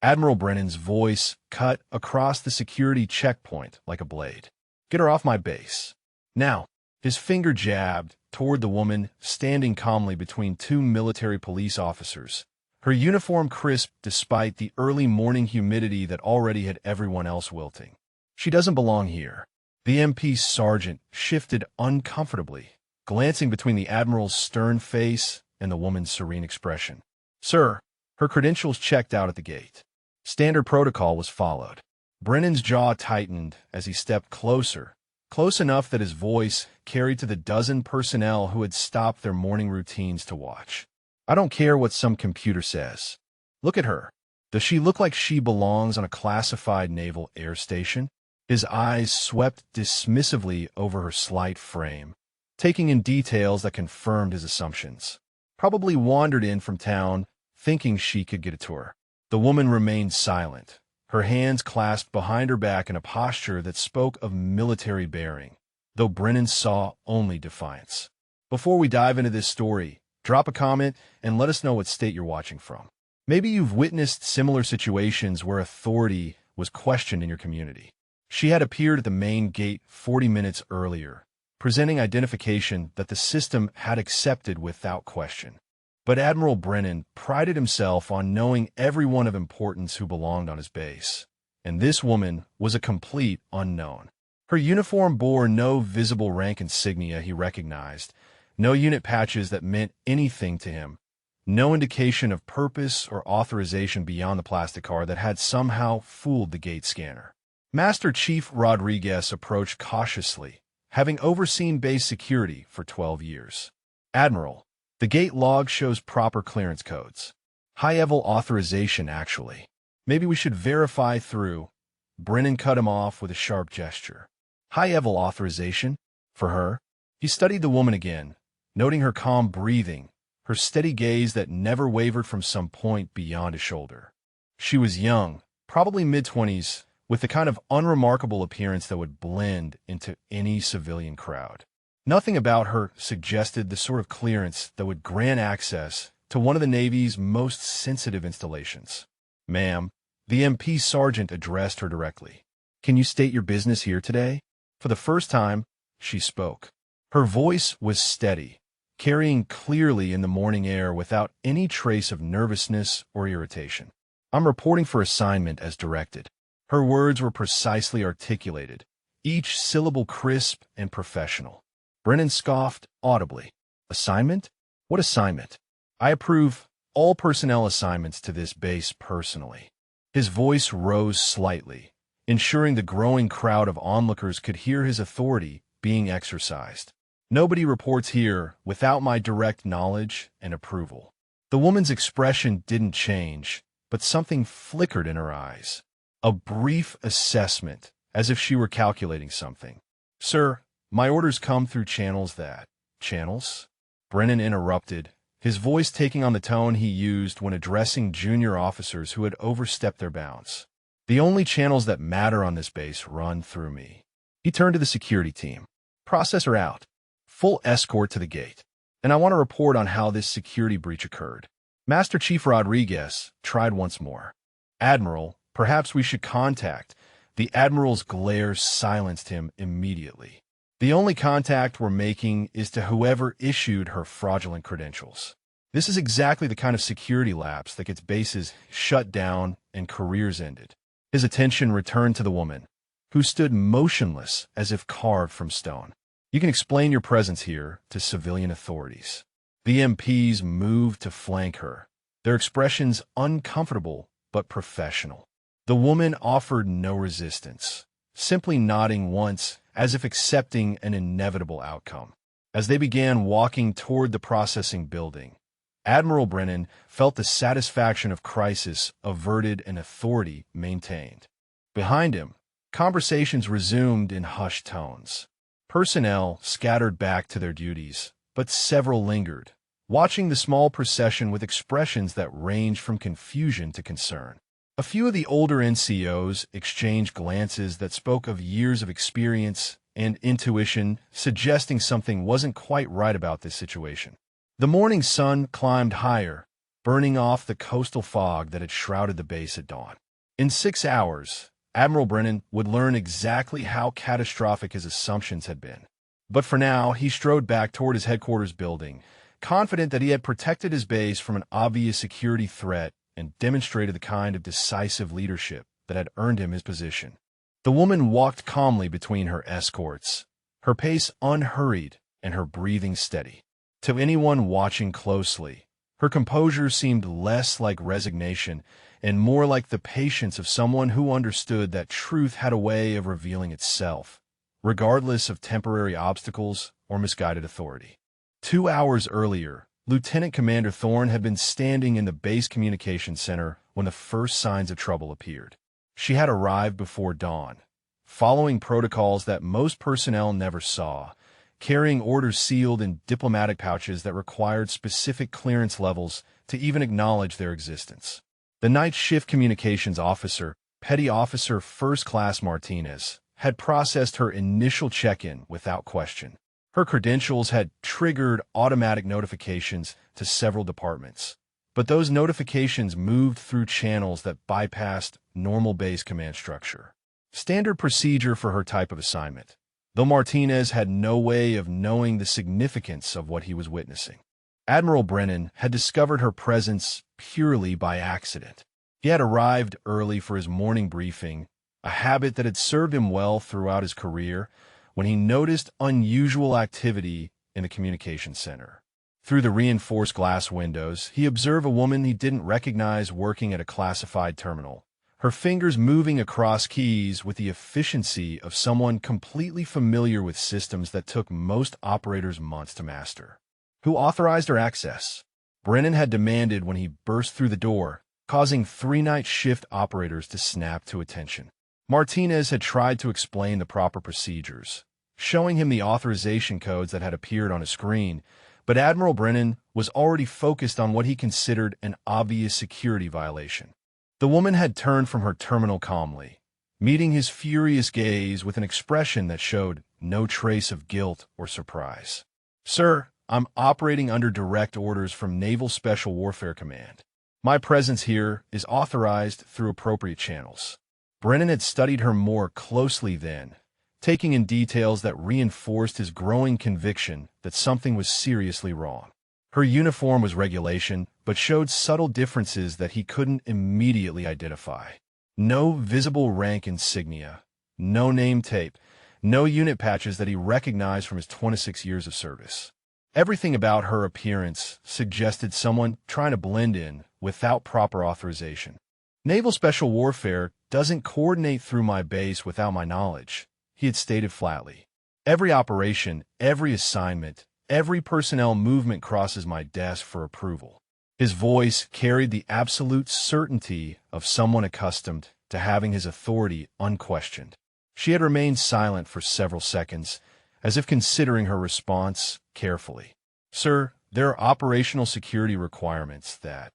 Admiral Brennan's voice cut across the security checkpoint like a blade. "Get her off my base. Now." His finger jabbed toward the woman standing calmly between two military police officers, her uniform crisp despite the early morning humidity that already had everyone else wilting. "She doesn't belong here." The MP's sergeant shifted uncomfortably, glancing between the Admiral's stern face and the woman's serene expression. "Sir," her credentials checked out at the gate. Standard protocol was followed. Brennan's jaw tightened as he stepped closer, close enough that his voice carried to the dozen personnel who had stopped their morning routines to watch. "I don't care what some computer says. Look at her. Does she look like she belongs on a classified naval air station?" His eyes swept dismissively over her slight frame, taking in details that confirmed his assumptions. "Probably wandered in from town, thinking she could get a tour." The woman remained silent, her hands clasped behind her back in a posture that spoke of military bearing, though Brennan saw only defiance. Before we dive into this story, drop a comment and let us know what state you're watching from. Maybe you've witnessed similar situations where authority was questioned in your community. She had appeared at the main gate 40 minutes earlier, presenting identification that the system had accepted without question. But Admiral Brennan prided himself on knowing everyone of importance who belonged on his base, and this woman was a complete unknown. Her uniform bore no visible rank insignia he recognized, no unit patches that meant anything to him, no indication of purpose or authorization beyond the plastic card that had somehow fooled the gate scanner. Master Chief Rodriguez approached cautiously, having overseen base security for 12 years. "Admiral, the gate log shows proper clearance codes. High-level authorization, actually. Maybe we should verify through." Brennan cut him off with a sharp gesture. "High-level authorization? For her?" He studied the woman again, noting her calm breathing, her steady gaze that never wavered from some point beyond his shoulder. She was young, probably mid-20s, with the kind of unremarkable appearance that would blend into any civilian crowd. Nothing about her suggested the sort of clearance that would grant access to one of the Navy's most sensitive installations. "Ma'am," the MP sergeant addressed her directly. "Can you state your business here today?" For the first time, she spoke. Her voice was steady, carrying clearly in the morning air without any trace of nervousness or irritation. "I'm reporting for assignment as directed." Her words were precisely articulated, each syllable crisp and professional. Brennan scoffed audibly. "Assignment? What assignment? I approve all personnel assignments to this base personally." His voice rose slightly, ensuring the growing crowd of onlookers could hear his authority being exercised. "Nobody reports here without my direct knowledge and approval." The woman's expression didn't change, but something flickered in her eyes. A brief assessment, as if she were calculating something. "Sir, my orders come through channels that—" "Channels?" Brennan interrupted, his voice taking on the tone he used when addressing junior officers who had overstepped their bounds. "The only channels that matter on this base run through me." He turned to the security team. "Process her out. Full escort to the gate. And I want to report on how this security breach occurred." Master Chief Rodriguez tried once more. "Admiral, perhaps we should contact." The Admiral's glare silenced him immediately. "The only contact we're making is to whoever issued her fraudulent credentials. This is exactly the kind of security lapse that gets bases shut down and careers ended." His attention returned to the woman, who stood motionless as if carved from stone. "You can explain your presence here to civilian authorities." The MPs moved to flank her, their expressions uncomfortable but professional. The woman offered no resistance, simply nodding once as if accepting an inevitable outcome. As they began walking toward the processing building, Admiral Brennan felt the satisfaction of crisis averted and authority maintained. Behind him, conversations resumed in hushed tones. Personnel scattered back to their duties, but several lingered, watching the small procession with expressions that ranged from confusion to concern. A few of the older NCOs exchanged glances that spoke of years of experience and intuition, suggesting something wasn't quite right about this situation. The morning sun climbed higher, burning off the coastal fog that had shrouded the base at dawn. In 6 hours, Admiral Brennan would learn exactly how catastrophic his assumptions had been. But for now, he strode back toward his headquarters building, confident that he had protected his base from an obvious security threat and demonstrated the kind of decisive leadership that had earned him his position. The woman walked calmly between her escorts, her pace unhurried and her breathing steady. To anyone watching closely, her composure seemed less like resignation and more like the patience of someone who understood that truth had a way of revealing itself, regardless of temporary obstacles or misguided authority. 2 hours earlier, Lieutenant Commander Thorne had been standing in the base communications center when the first signs of trouble appeared. She had arrived before dawn, following protocols that most personnel never saw, carrying orders sealed in diplomatic pouches that required specific clearance levels to even acknowledge their existence. The night shift communications officer, Petty Officer First Class Martinez, had processed her initial check-in without question. Her credentials had triggered automatic notifications to several departments, but those notifications moved through channels that bypassed normal base command structure. Standard procedure for her type of assignment, though Martinez had no way of knowing the significance of what he was witnessing. Admiral Brennan had discovered her presence purely by accident. He had arrived early for his morning briefing, a habit that had served him well throughout his career, when he noticed unusual activity in the communications center. Through the reinforced glass windows, he observed a woman he didn't recognize working at a classified terminal, her fingers moving across keys with the efficiency of someone completely familiar with systems that took most operators months to master. Who authorized her access? Brennan had demanded when he burst through the door, causing 3 night shift operators to snap to attention. Martinez had tried to explain the proper procedures, showing him the authorization codes that had appeared on a screen, but Admiral Brennan was already focused on what he considered an obvious security violation. The woman had turned from her terminal calmly, meeting his furious gaze with an expression that showed no trace of guilt or surprise. "Sir, I'm operating under direct orders from Naval Special Warfare Command. My presence here is authorized through appropriate channels." Brennan had studied her more closely then, taking in details that reinforced his growing conviction that something was seriously wrong. Her uniform was regulation, but showed subtle differences that he couldn't immediately identify. No visible rank insignia, no name tape, no unit patches that he recognized from his 26 years of service. Everything about her appearance suggested someone trying to blend in without proper authorization. "Naval Special Warfare doesn't coordinate through my base without my knowledge," he had stated flatly. "Every operation, every assignment, every personnel movement crosses my desk for approval." His voice carried the absolute certainty of someone accustomed to having his authority unquestioned. She had remained silent for several seconds, as if considering her response carefully. "Sir, there are operational security requirements that—"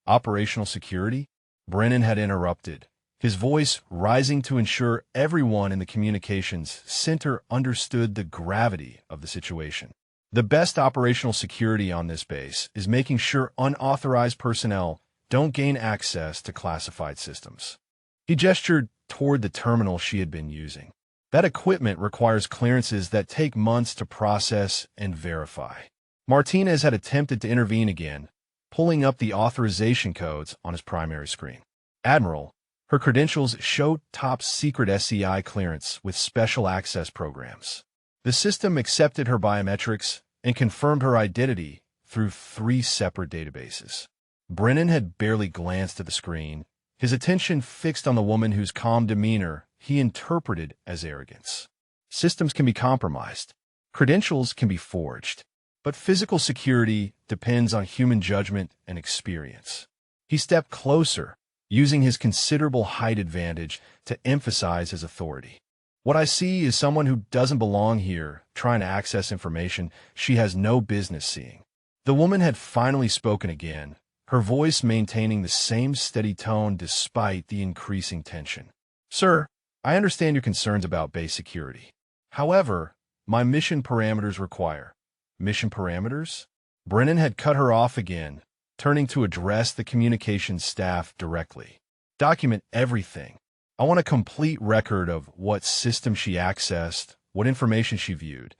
"Operational security?" Brennan had interrupted, his voice rising to ensure everyone in the communications center understood the gravity of the situation. "The best operational security on this base is making sure unauthorized personnel don't gain access to classified systems." He gestured toward the terminal she had been using. "That equipment requires clearances that take months to process and verify." Martinez had attempted to intervene again, pulling up the authorization codes on his primary screen. "Admiral, her credentials showed top-secret SCI clearance with special access programs. The system accepted her biometrics and confirmed her identity through 3 separate databases." Brennan had barely glanced at the screen, his attention fixed on the woman whose calm demeanor he interpreted as arrogance. "Systems can be compromised. Credentials can be forged. But physical security depends on human judgment and experience." He stepped closer, using his considerable height advantage to emphasize his authority. "What I see is someone who doesn't belong here, trying to access information she has no business seeing." The woman had finally spoken again, her voice maintaining the same steady tone despite the increasing tension. "Sir, I understand your concerns about base security. However, my mission parameters require—" "Mission parameters?" Brennan had cut her off again, turning to address the communications staff directly. Document everything. I want a complete record of what system she accessed, what information she viewed,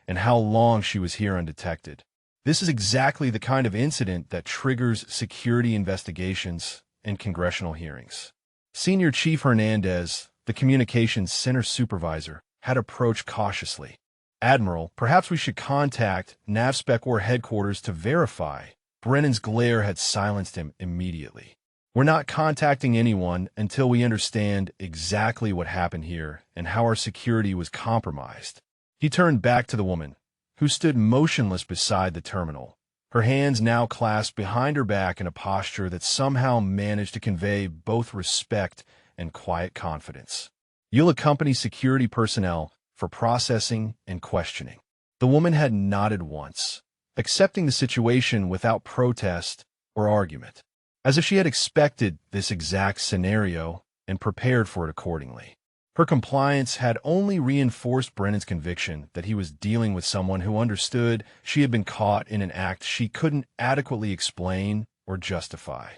and how long she was here undetected. This is exactly the kind of incident that triggers security investigations and congressional hearings. Senior Chief Hernandez, the communications center supervisor, had approached cautiously. Admiral, perhaps we should contact NavSpec headquarters to verify. Brennan's glare had silenced him immediately. We're not contacting anyone until we understand exactly what happened here and how our security was compromised. He turned back to the woman, who stood motionless beside the terminal, her hands now clasped behind her back in a posture that somehow managed to convey both respect and quiet confidence. You'll accompany security personnel for processing and questioning. The woman had nodded once, accepting the situation without protest or argument, as if she had expected this exact scenario and prepared for it accordingly. Her compliance had only reinforced Brennan's conviction that he was dealing with someone who understood she had been caught in an act she couldn't adequately explain or justify.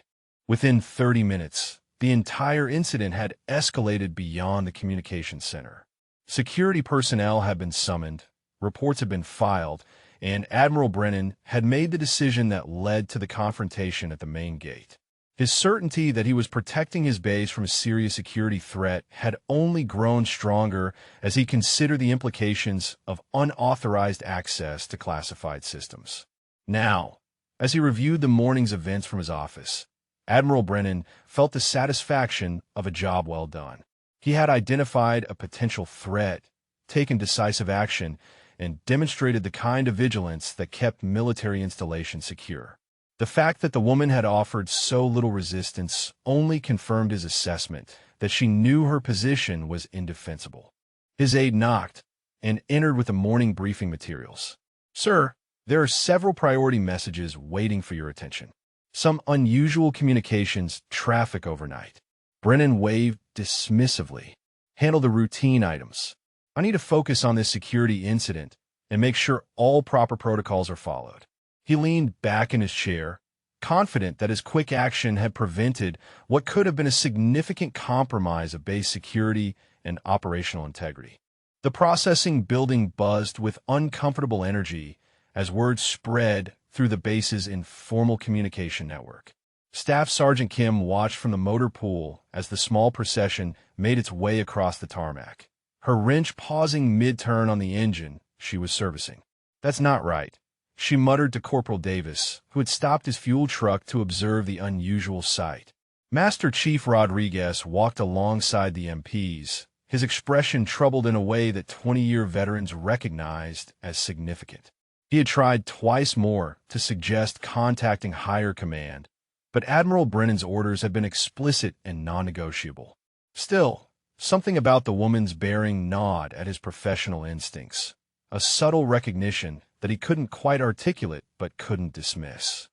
Within 30 minutes, the entire incident had escalated beyond the communications center. Security personnel had been summoned, reports had been filed, and Admiral Brennan had made the decision that led to the confrontation at the main gate. His certainty that he was protecting his base from a serious security threat had only grown stronger as he considered the implications of unauthorized access to classified systems. Now, as he reviewed the morning's events from his office, Admiral Brennan felt the satisfaction of a job well done. He had identified a potential threat, taken decisive action, and demonstrated the kind of vigilance that kept military installations secure. The fact that the woman had offered so little resistance only confirmed his assessment that she knew her position was indefensible. His aide knocked and entered with the morning briefing materials. "Sir, there are several priority messages waiting for your attention. Some unusual communications traffic overnight." Brennan waved dismissively. "Handle the routine items. I need to focus on this security incident and make sure all proper protocols are followed." He leaned back in his chair, confident that his quick action had prevented what could have been a significant compromise of base security and operational integrity. The processing building buzzed with uncomfortable energy as word spread through the base's informal communication network. Staff Sergeant Kim watched from the motor pool as the small procession made its way across the tarmac, her wrench pausing mid-turn on the engine she was servicing. "That's not right," she muttered to Corporal Davis, who had stopped his fuel truck to observe the unusual sight. Master Chief Rodriguez walked alongside the MPs, his expression troubled in a way that 20-year veterans recognized as significant. He had tried twice more to suggest contacting higher command, but Admiral Brennan's orders had been explicit and non-negotiable. Still, something about the woman's bearing gnawed at his professional instincts, a subtle recognition that he couldn't quite articulate but couldn't dismiss.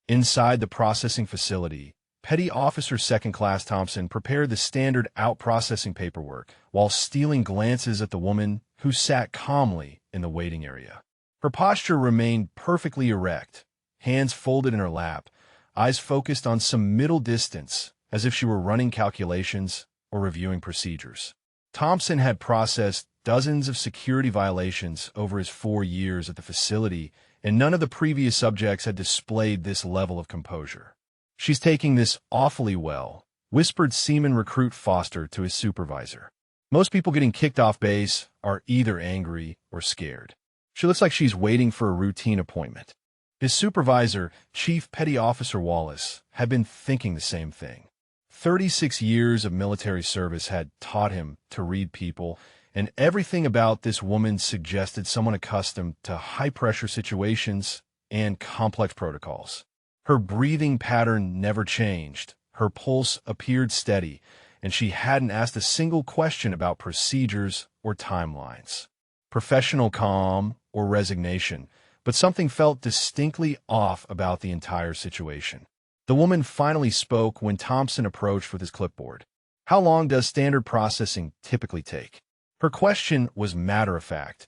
Inside the processing facility, Petty Officer Second Class Thompson prepared the standard out-processing paperwork while stealing glances at the woman who sat calmly in the waiting area. Her posture remained perfectly erect, hands folded in her lap, eyes focused on some middle distance as if she were running calculations or reviewing procedures. Thompson had processed dozens of security violations over his 4 years at the facility, and none of the previous subjects had displayed this level of composure. "She's taking this awfully well," whispered Seaman Recruit Foster to his supervisor. "Most people getting kicked off base are either angry or scared. She looks like she's waiting for a routine appointment." His supervisor, Chief Petty Officer Wallace, had been thinking the same thing. 36 years of military service had taught him to read people, and everything about this woman suggested someone accustomed to high-pressure situations and complex protocols. Her breathing pattern never changed, her pulse appeared steady, and she hadn't asked a single question about procedures or timelines. Professional calm or resignation, but something felt distinctly off about the entire situation. The woman finally spoke when Thompson approached with his clipboard. "How long does standard processing typically take?" Her question was matter-of-fact,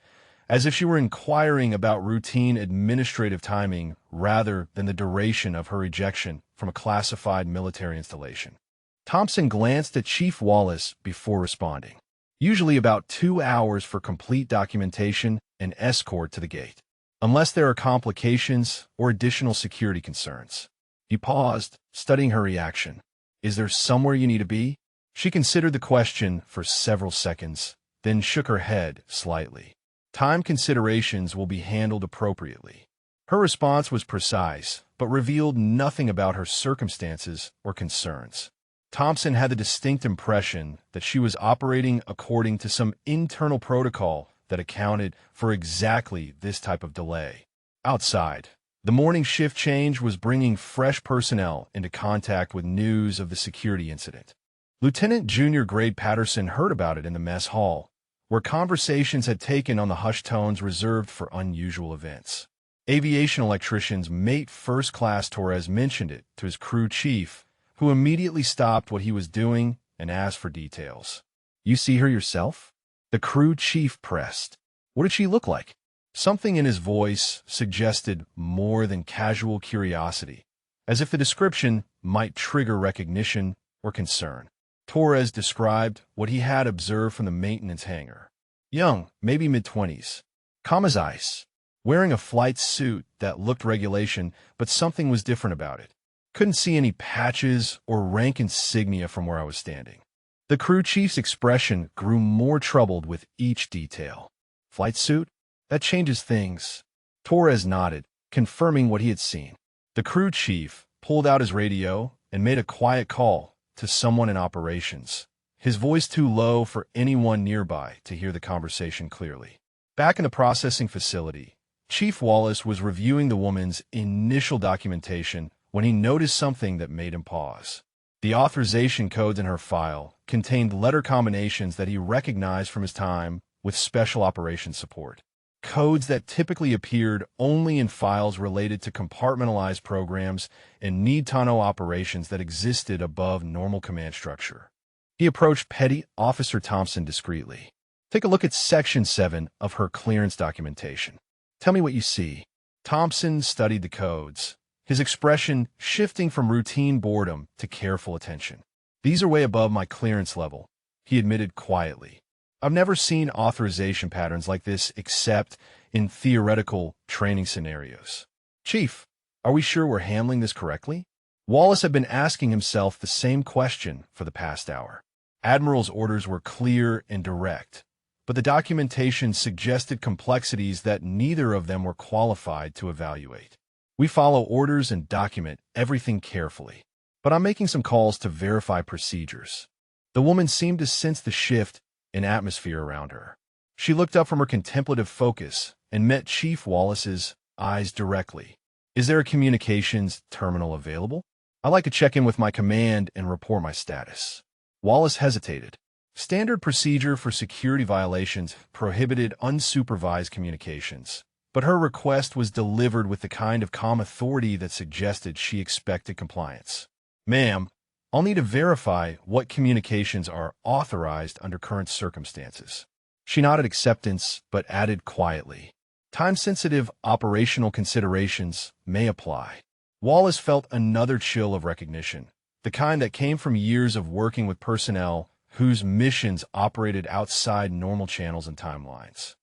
as if she were inquiring about routine administrative timing rather than the duration of her ejection from a classified military installation. Thompson glanced at Chief Wallace before responding. Usually about 2 hours for complete documentation and escort to the gate, unless there are complications or additional security concerns. He paused, studying her reaction. Is there somewhere you need to be? She considered the question for several seconds, then shook her head slightly. Time considerations will be handled appropriately. Her response was precise, but revealed nothing about her circumstances or concerns. Thompson had the distinct impression that she was operating according to some internal protocol that accounted for exactly this type of delay. Outside, the morning shift change was bringing fresh personnel into contact with news of the security incident. Lieutenant Junior Grade Patterson heard about it in the mess hall, where conversations had taken on the hushed tones reserved for unusual events. Aviation electrician's mate First Class Torres mentioned it to his crew chief, who immediately stopped what he was doing and asked for details. You see her yourself? The crew chief pressed. What did she look like? Something in his voice suggested more than casual curiosity, as if the description might trigger recognition or concern. Torres described what he had observed from the maintenance hangar. Young, maybe mid-20s. Calm as ice. Wearing a flight suit that looked regulation, but something was different about it. Couldn't see any patches or rank insignia from where I was standing. The crew chief's expression grew more troubled with each detail. Flight suit? That changes things. Torres nodded, confirming what he had seen. The crew chief pulled out his radio and made a quiet call to someone in operations, his voice too low for anyone nearby to hear the conversation clearly. Back in the processing facility, Chief Wallace was reviewing the woman's initial documentation when he noticed something that made him pause. The authorization codes in her file contained letter combinations that he recognized from his time with Special Operations Support. Codes that typically appeared only in files related to compartmentalized programs and need-to-know operations that existed above normal command structure. He approached Petty Officer Thompson discreetly. Take a look at Section 7 of her clearance documentation. Tell me what you see. Thompson studied the codes, his expression shifting from routine boredom to careful attention. These are way above my clearance level, he admitted quietly. I've never seen authorization patterns like this except in theoretical training scenarios. Chief, are we sure we're handling this correctly? Wallace had been asking himself the same question for the past hour. Admiral's orders were clear and direct, but the documentation suggested complexities that neither of them were qualified to evaluate. We follow orders and document everything carefully, but I'm making some calls to verify procedures. The woman seemed to sense the shift in atmosphere around her. She looked up from her contemplative focus and met Chief Wallace's eyes directly. Is there a communications terminal available? I'd like to check in with my command and report my status. Wallace hesitated. Standard procedure for security violations prohibited unsupervised communications, but her request was delivered with the kind of calm authority that suggested she expected compliance. Ma'am, I'll need to verify what communications are authorized under current circumstances. She nodded acceptance, but added quietly, time-sensitive operational considerations may apply. Wallace felt another chill of recognition, the kind that came from years of working with personnel whose missions operated outside normal channels and timelines.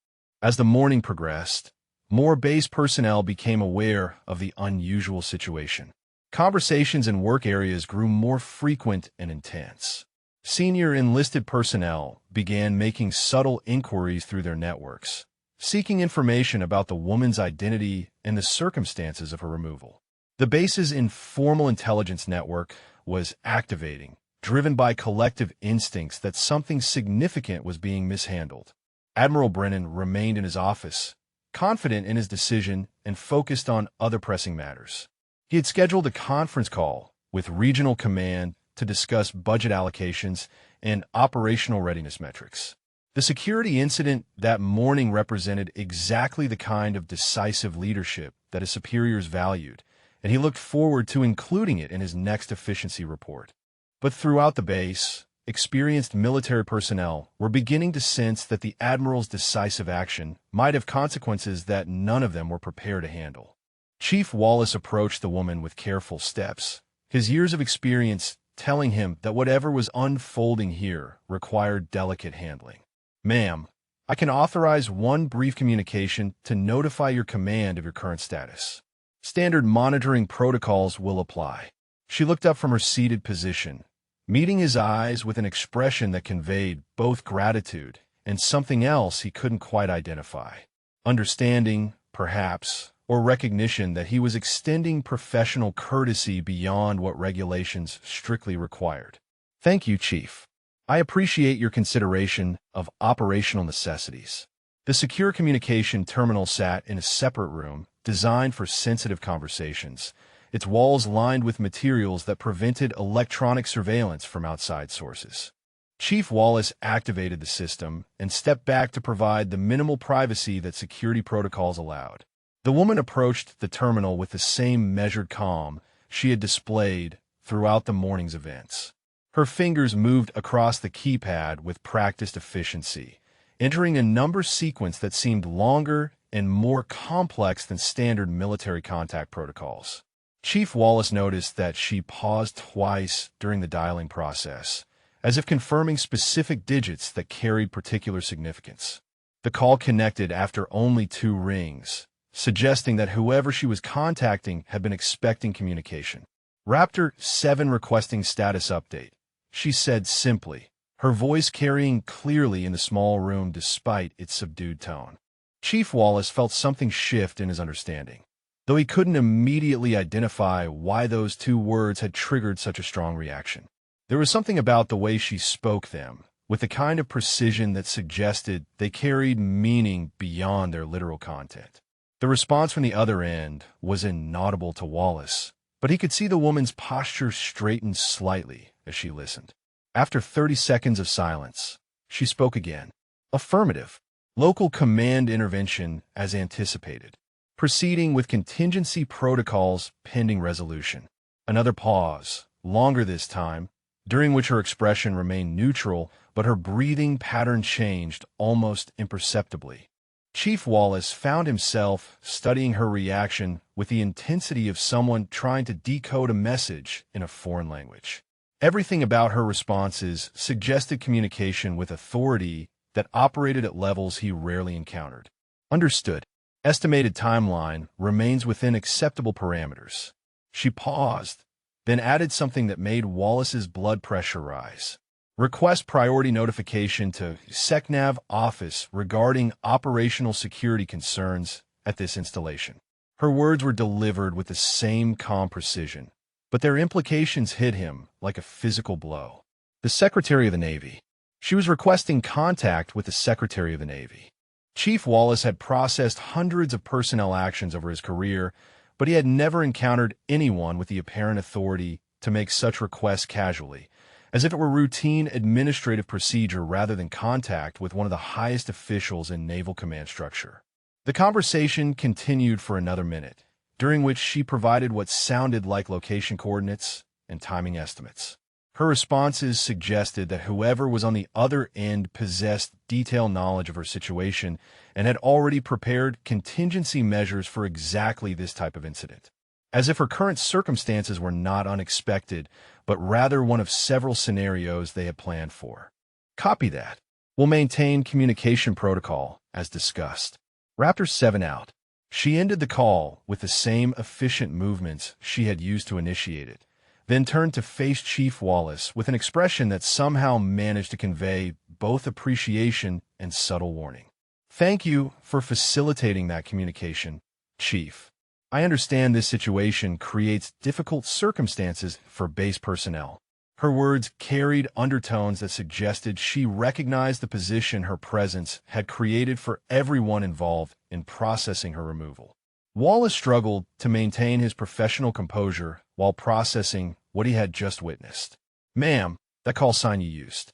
As the morning progressed, more base personnel became aware of the unusual situation. Conversations in work areas grew more frequent and intense. Senior enlisted personnel began making subtle inquiries through their networks, seeking information about the woman's identity and the circumstances of her removal. The base's informal intelligence network was activating, driven by collective instincts that something significant was being mishandled. Admiral Brennan remained in his office, confident in his decision and focused on other pressing matters. He had scheduled a conference call with regional command to discuss budget allocations and operational readiness metrics. The security incident that morning represented exactly the kind of decisive leadership that his superiors valued, and he looked forward to including it in his next efficiency report. But throughout the base, experienced military personnel were beginning to sense that the Admiral's decisive action might have consequences that none of them were prepared to handle. Chief Wallace approached the woman with careful steps, his years of experience telling him that whatever was unfolding here required delicate handling. "Ma'am, I can authorize one brief communication to notify your command of your current status. Standard monitoring protocols will apply." She looked up from her seated position, meeting his eyes with an expression that conveyed both gratitude and something else he couldn't quite identify. Understanding, perhaps, or recognition that he was extending professional courtesy beyond what regulations strictly required. "Thank you, Chief. I appreciate your consideration of operational necessities." The secure communication terminal sat in a separate room designed for sensitive conversations, its walls lined with materials that prevented electronic surveillance from outside sources. Chief Wallace activated the system and stepped back to provide the minimal privacy that security protocols allowed. The woman approached the terminal with the same measured calm she had displayed throughout the morning's events. Her fingers moved across the keypad with practiced efficiency, entering a number sequence that seemed longer and more complex than standard military contact protocols. Chief Wallace noticed that she paused twice during the dialing process, as if confirming specific digits that carried particular significance. The call connected after only 2 rings, suggesting that whoever she was contacting had been expecting communication. "Raptor 7 requesting status update," she said simply, her voice carrying clearly in the small room despite its subdued tone. Chief Wallace felt something shift in his understanding, though he couldn't immediately identify why those 2 words had triggered such a strong reaction. There was something about the way she spoke them, with the kind of precision that suggested they carried meaning beyond their literal content. The response from the other end was inaudible to Wallace, but he could see the woman's posture straighten slightly as she listened. After 30 seconds of silence, she spoke again. "Affirmative. Local command intervention as anticipated. Proceeding with contingency protocols pending resolution." Another pause, longer this time, during which her expression remained neutral, but her breathing pattern changed almost imperceptibly. Chief Wallace found himself studying her reaction with the intensity of someone trying to decode a message in a foreign language. Everything about her responses suggested communication with authority that operated at levels he rarely encountered. "Understood. Estimated timeline remains within acceptable parameters." She paused, then added something that made Wallace's blood pressure rise. "Request priority notification to SecNav office regarding operational security concerns at this installation." Her words were delivered with the same calm precision, but their implications hit him like a physical blow. The Secretary of the Navy. She was requesting contact with the Secretary of the Navy. Chief Wallace had processed hundreds of personnel actions over his career, but he had never encountered anyone with the apparent authority to make such requests casually, as if it were routine administrative procedure rather than contact with one of the highest officials in naval command structure. The conversation continued for another minute, during which she provided what sounded like location coordinates and timing estimates. Her responses suggested that whoever was on the other end possessed detailed knowledge of her situation and had already prepared contingency measures for exactly this type of incident, as if her current circumstances were not unexpected, but rather one of several scenarios they had planned for. "Copy that. We'll maintain communication protocol, as discussed. Raptor 7 out." She ended the call with the same efficient movements she had used to initiate it, then turned to face Chief Wallace with an expression that somehow managed to convey both appreciation and subtle warning. "Thank you for facilitating that communication, Chief. I understand this situation creates difficult circumstances for base personnel." Her words carried undertones that suggested she recognized the position her presence had created for everyone involved in processing her removal. Wallace struggled to maintain his professional composure while processing what he had just witnessed. "Ma'am, that call sign you used.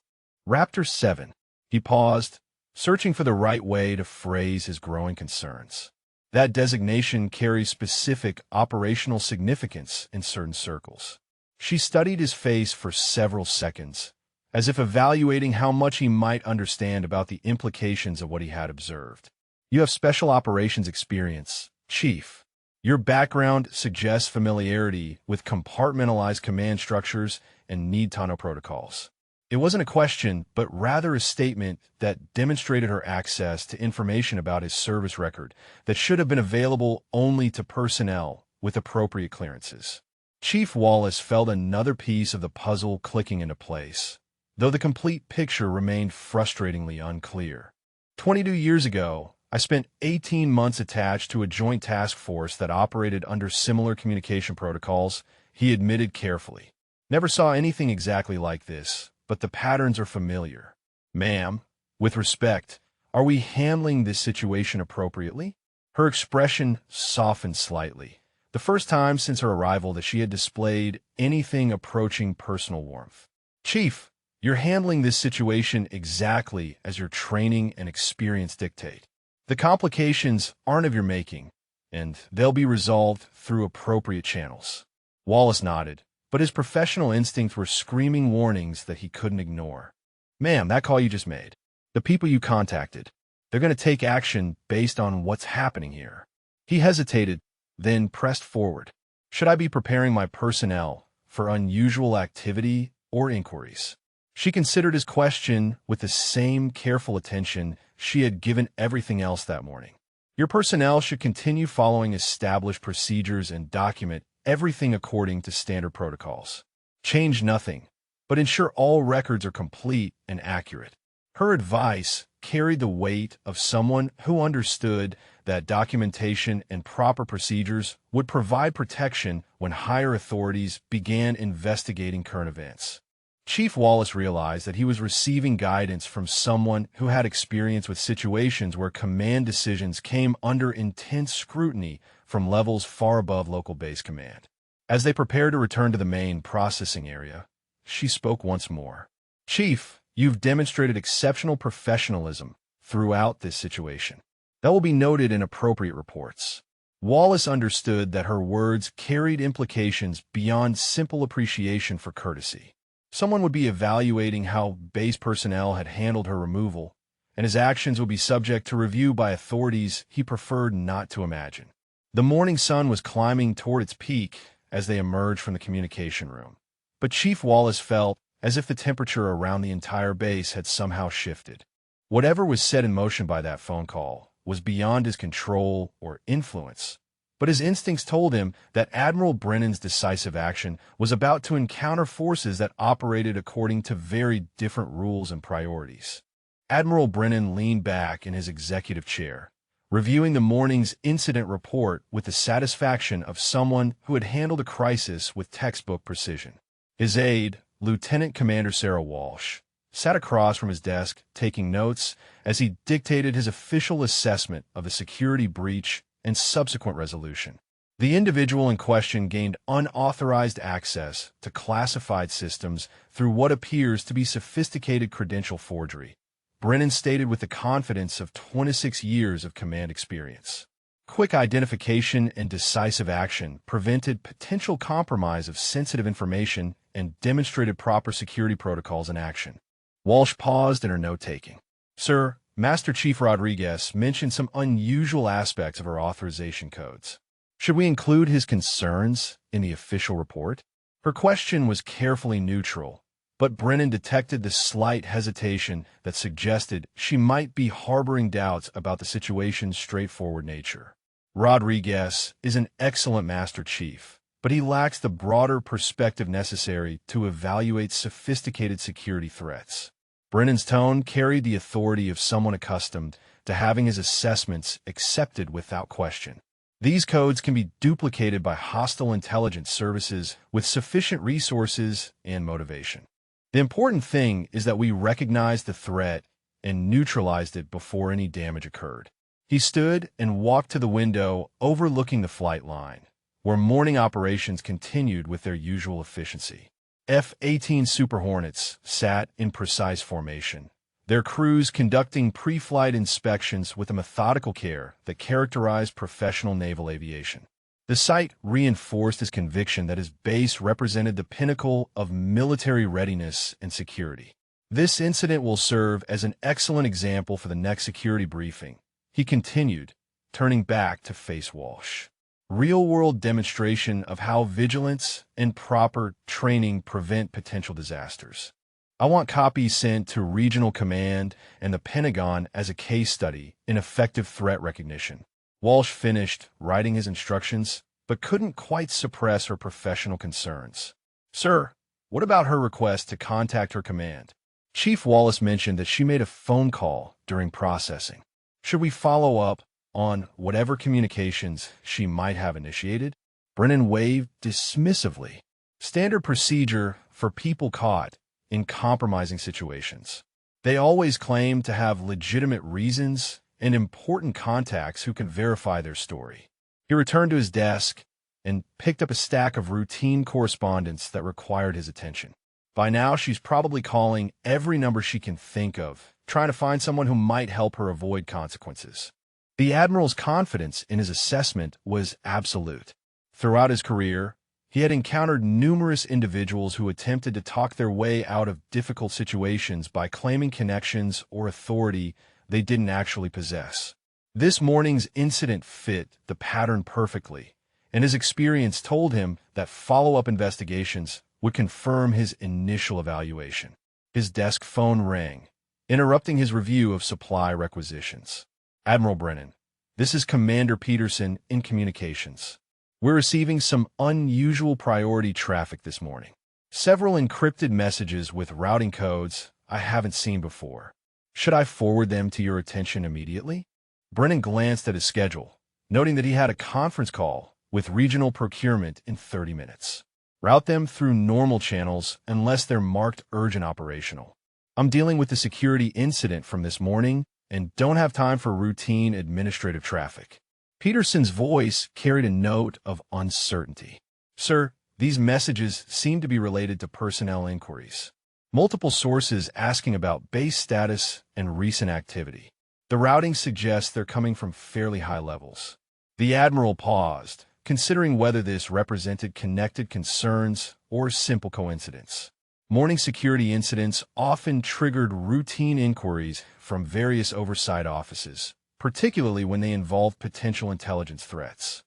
Raptor 7. He paused, searching for the right way to phrase his growing concerns. That designation carries specific operational significance in certain circles. She studied his face for several seconds, as if evaluating how much he might understand about the implications of what he had observed. You have special operations experience, Chief. Your background suggests familiarity with compartmentalized command structures and need-to-know protocols. It wasn't a question, but rather a statement that demonstrated her access to information about his service record that should have been available only to personnel with appropriate clearances. Chief Wallace felt another piece of the puzzle clicking into place, though the complete picture remained frustratingly unclear. 22 years ago, I spent 18 months attached to a joint task force that operated under similar communication protocols, he admitted carefully. Never saw anything exactly like this, but the patterns are familiar. Ma'am, with respect, are we handling this situation appropriately? Her expression softened slightly, the first time since her arrival that she had displayed anything approaching personal warmth. Chief, you're handling this situation exactly as your training and experience dictate. The complications aren't of your making, and they'll be resolved through appropriate channels. Wallace nodded, but his professional instincts were screaming warnings that he couldn't ignore. Ma'am, that call you just made. The people you contacted, they're going to take action based on what's happening here. He hesitated, then pressed forward. Should I be preparing my personnel for unusual activity or inquiries? She considered his question with the same careful attention she had given everything else that morning. Your personnel should continue following established procedures and document everything according to standard protocols. Change nothing, but ensure all records are complete and accurate. Her advice carried the weight of someone who understood that documentation and proper procedures would provide protection when higher authorities began investigating current events. Chief Wallace realized that he was receiving guidance from someone who had experience with situations where command decisions came under intense scrutiny from levels far above local base command. As they prepared to return to the main processing area, she spoke once more. Chief, you've demonstrated exceptional professionalism throughout this situation. That will be noted in appropriate reports. Wallace understood that her words carried implications beyond simple appreciation for courtesy. Someone would be evaluating how base personnel had handled her removal, and his actions would be subject to review by authorities he preferred not to imagine. The morning sun was climbing toward its peak as they emerged from the communication room, but Chief Wallace felt as if the temperature around the entire base had somehow shifted. Whatever was set in motion by that phone call was beyond his control or influence, but his instincts told him that Admiral Brennan's decisive action was about to encounter forces that operated according to very different rules and priorities. Admiral Brennan leaned back in his executive chair, reviewing the morning's incident report with the satisfaction of someone who had handled a crisis with textbook precision. His aide, Lieutenant Commander Sarah Walsh, sat across from his desk taking notes as he dictated his official assessment of the security breach and subsequent resolution. The individual in question gained unauthorized access to classified systems through what appears to be sophisticated credential forgery, Brennan stated with the confidence of 26 years of command experience. Quick identification and decisive action prevented potential compromise of sensitive information and demonstrated proper security protocols in action. Walsh paused in her note-taking. Sir, Master Chief Rodriguez mentioned some unusual aspects of our authorization codes. Should we include his concerns in the official report? Her question was carefully neutral, but Brennan detected the slight hesitation that suggested she might be harboring doubts about the situation's straightforward nature. Rodriguez is an excellent Master Chief, but he lacks the broader perspective necessary to evaluate sophisticated security threats. Brennan's tone carried the authority of someone accustomed to having his assessments accepted without question. These codes can be duplicated by hostile intelligence services with sufficient resources and motivation. The important thing is that we recognized the threat and neutralized it before any damage occurred. He stood and walked to the window overlooking the flight line, where morning operations continued with their usual efficiency. F-18 Super Hornets sat in precise formation, their crews conducting pre-flight inspections with a methodical care that characterized professional naval aviation. The sight reinforced his conviction that his base represented the pinnacle of military readiness and security. This incident will serve as an excellent example for the next security briefing, he continued, turning back to face Walsh. Real-world demonstration of how vigilance and proper training prevent potential disasters. I want copies sent to Regional Command and the Pentagon as a case study in effective threat recognition. Walsh finished writing his instructions, but couldn't quite suppress her professional concerns. Sir, what about her request to contact her command? Chief Wallace mentioned that she made a phone call during processing. Should we follow up on whatever communications she might have initiated? Brennan waved dismissively. Standard procedure for people caught in compromising situations. They always claim to have legitimate reasons and important contacts who can verify their story. He returned to his desk and picked up a stack of routine correspondence that required his attention. By now, she's probably calling every number she can think of, trying to find someone who might help her avoid consequences. The Admiral's confidence in his assessment was absolute. Throughout his career, he had encountered numerous individuals who attempted to talk their way out of difficult situations by claiming connections or authority they didn't actually possess. This morning's incident fit the pattern perfectly, and his experience told him that follow-up investigations would confirm his initial evaluation. His desk phone rang, interrupting his review of supply requisitions. Admiral Brennan, this is Commander Peterson in communications. We're receiving some unusual priority traffic this morning. Several encrypted messages with routing codes I haven't seen before. Should I forward them to your attention immediately? Brennan glanced at his schedule, noting that he had a conference call with regional procurement in 30 minutes. Route them through normal channels unless they're marked urgent operational. I'm dealing with the security incident from this morning and don't have time for routine administrative traffic. Peterson's voice carried a note of uncertainty. Sir, these messages seem to be related to personnel inquiries. Multiple sources asking about base status and recent activity. The routing suggests they're coming from fairly high levels. The Admiral paused, considering whether this represented connected concerns or simple coincidence. Morning security incidents often triggered routine inquiries from various oversight offices, particularly when they involved potential intelligence threats.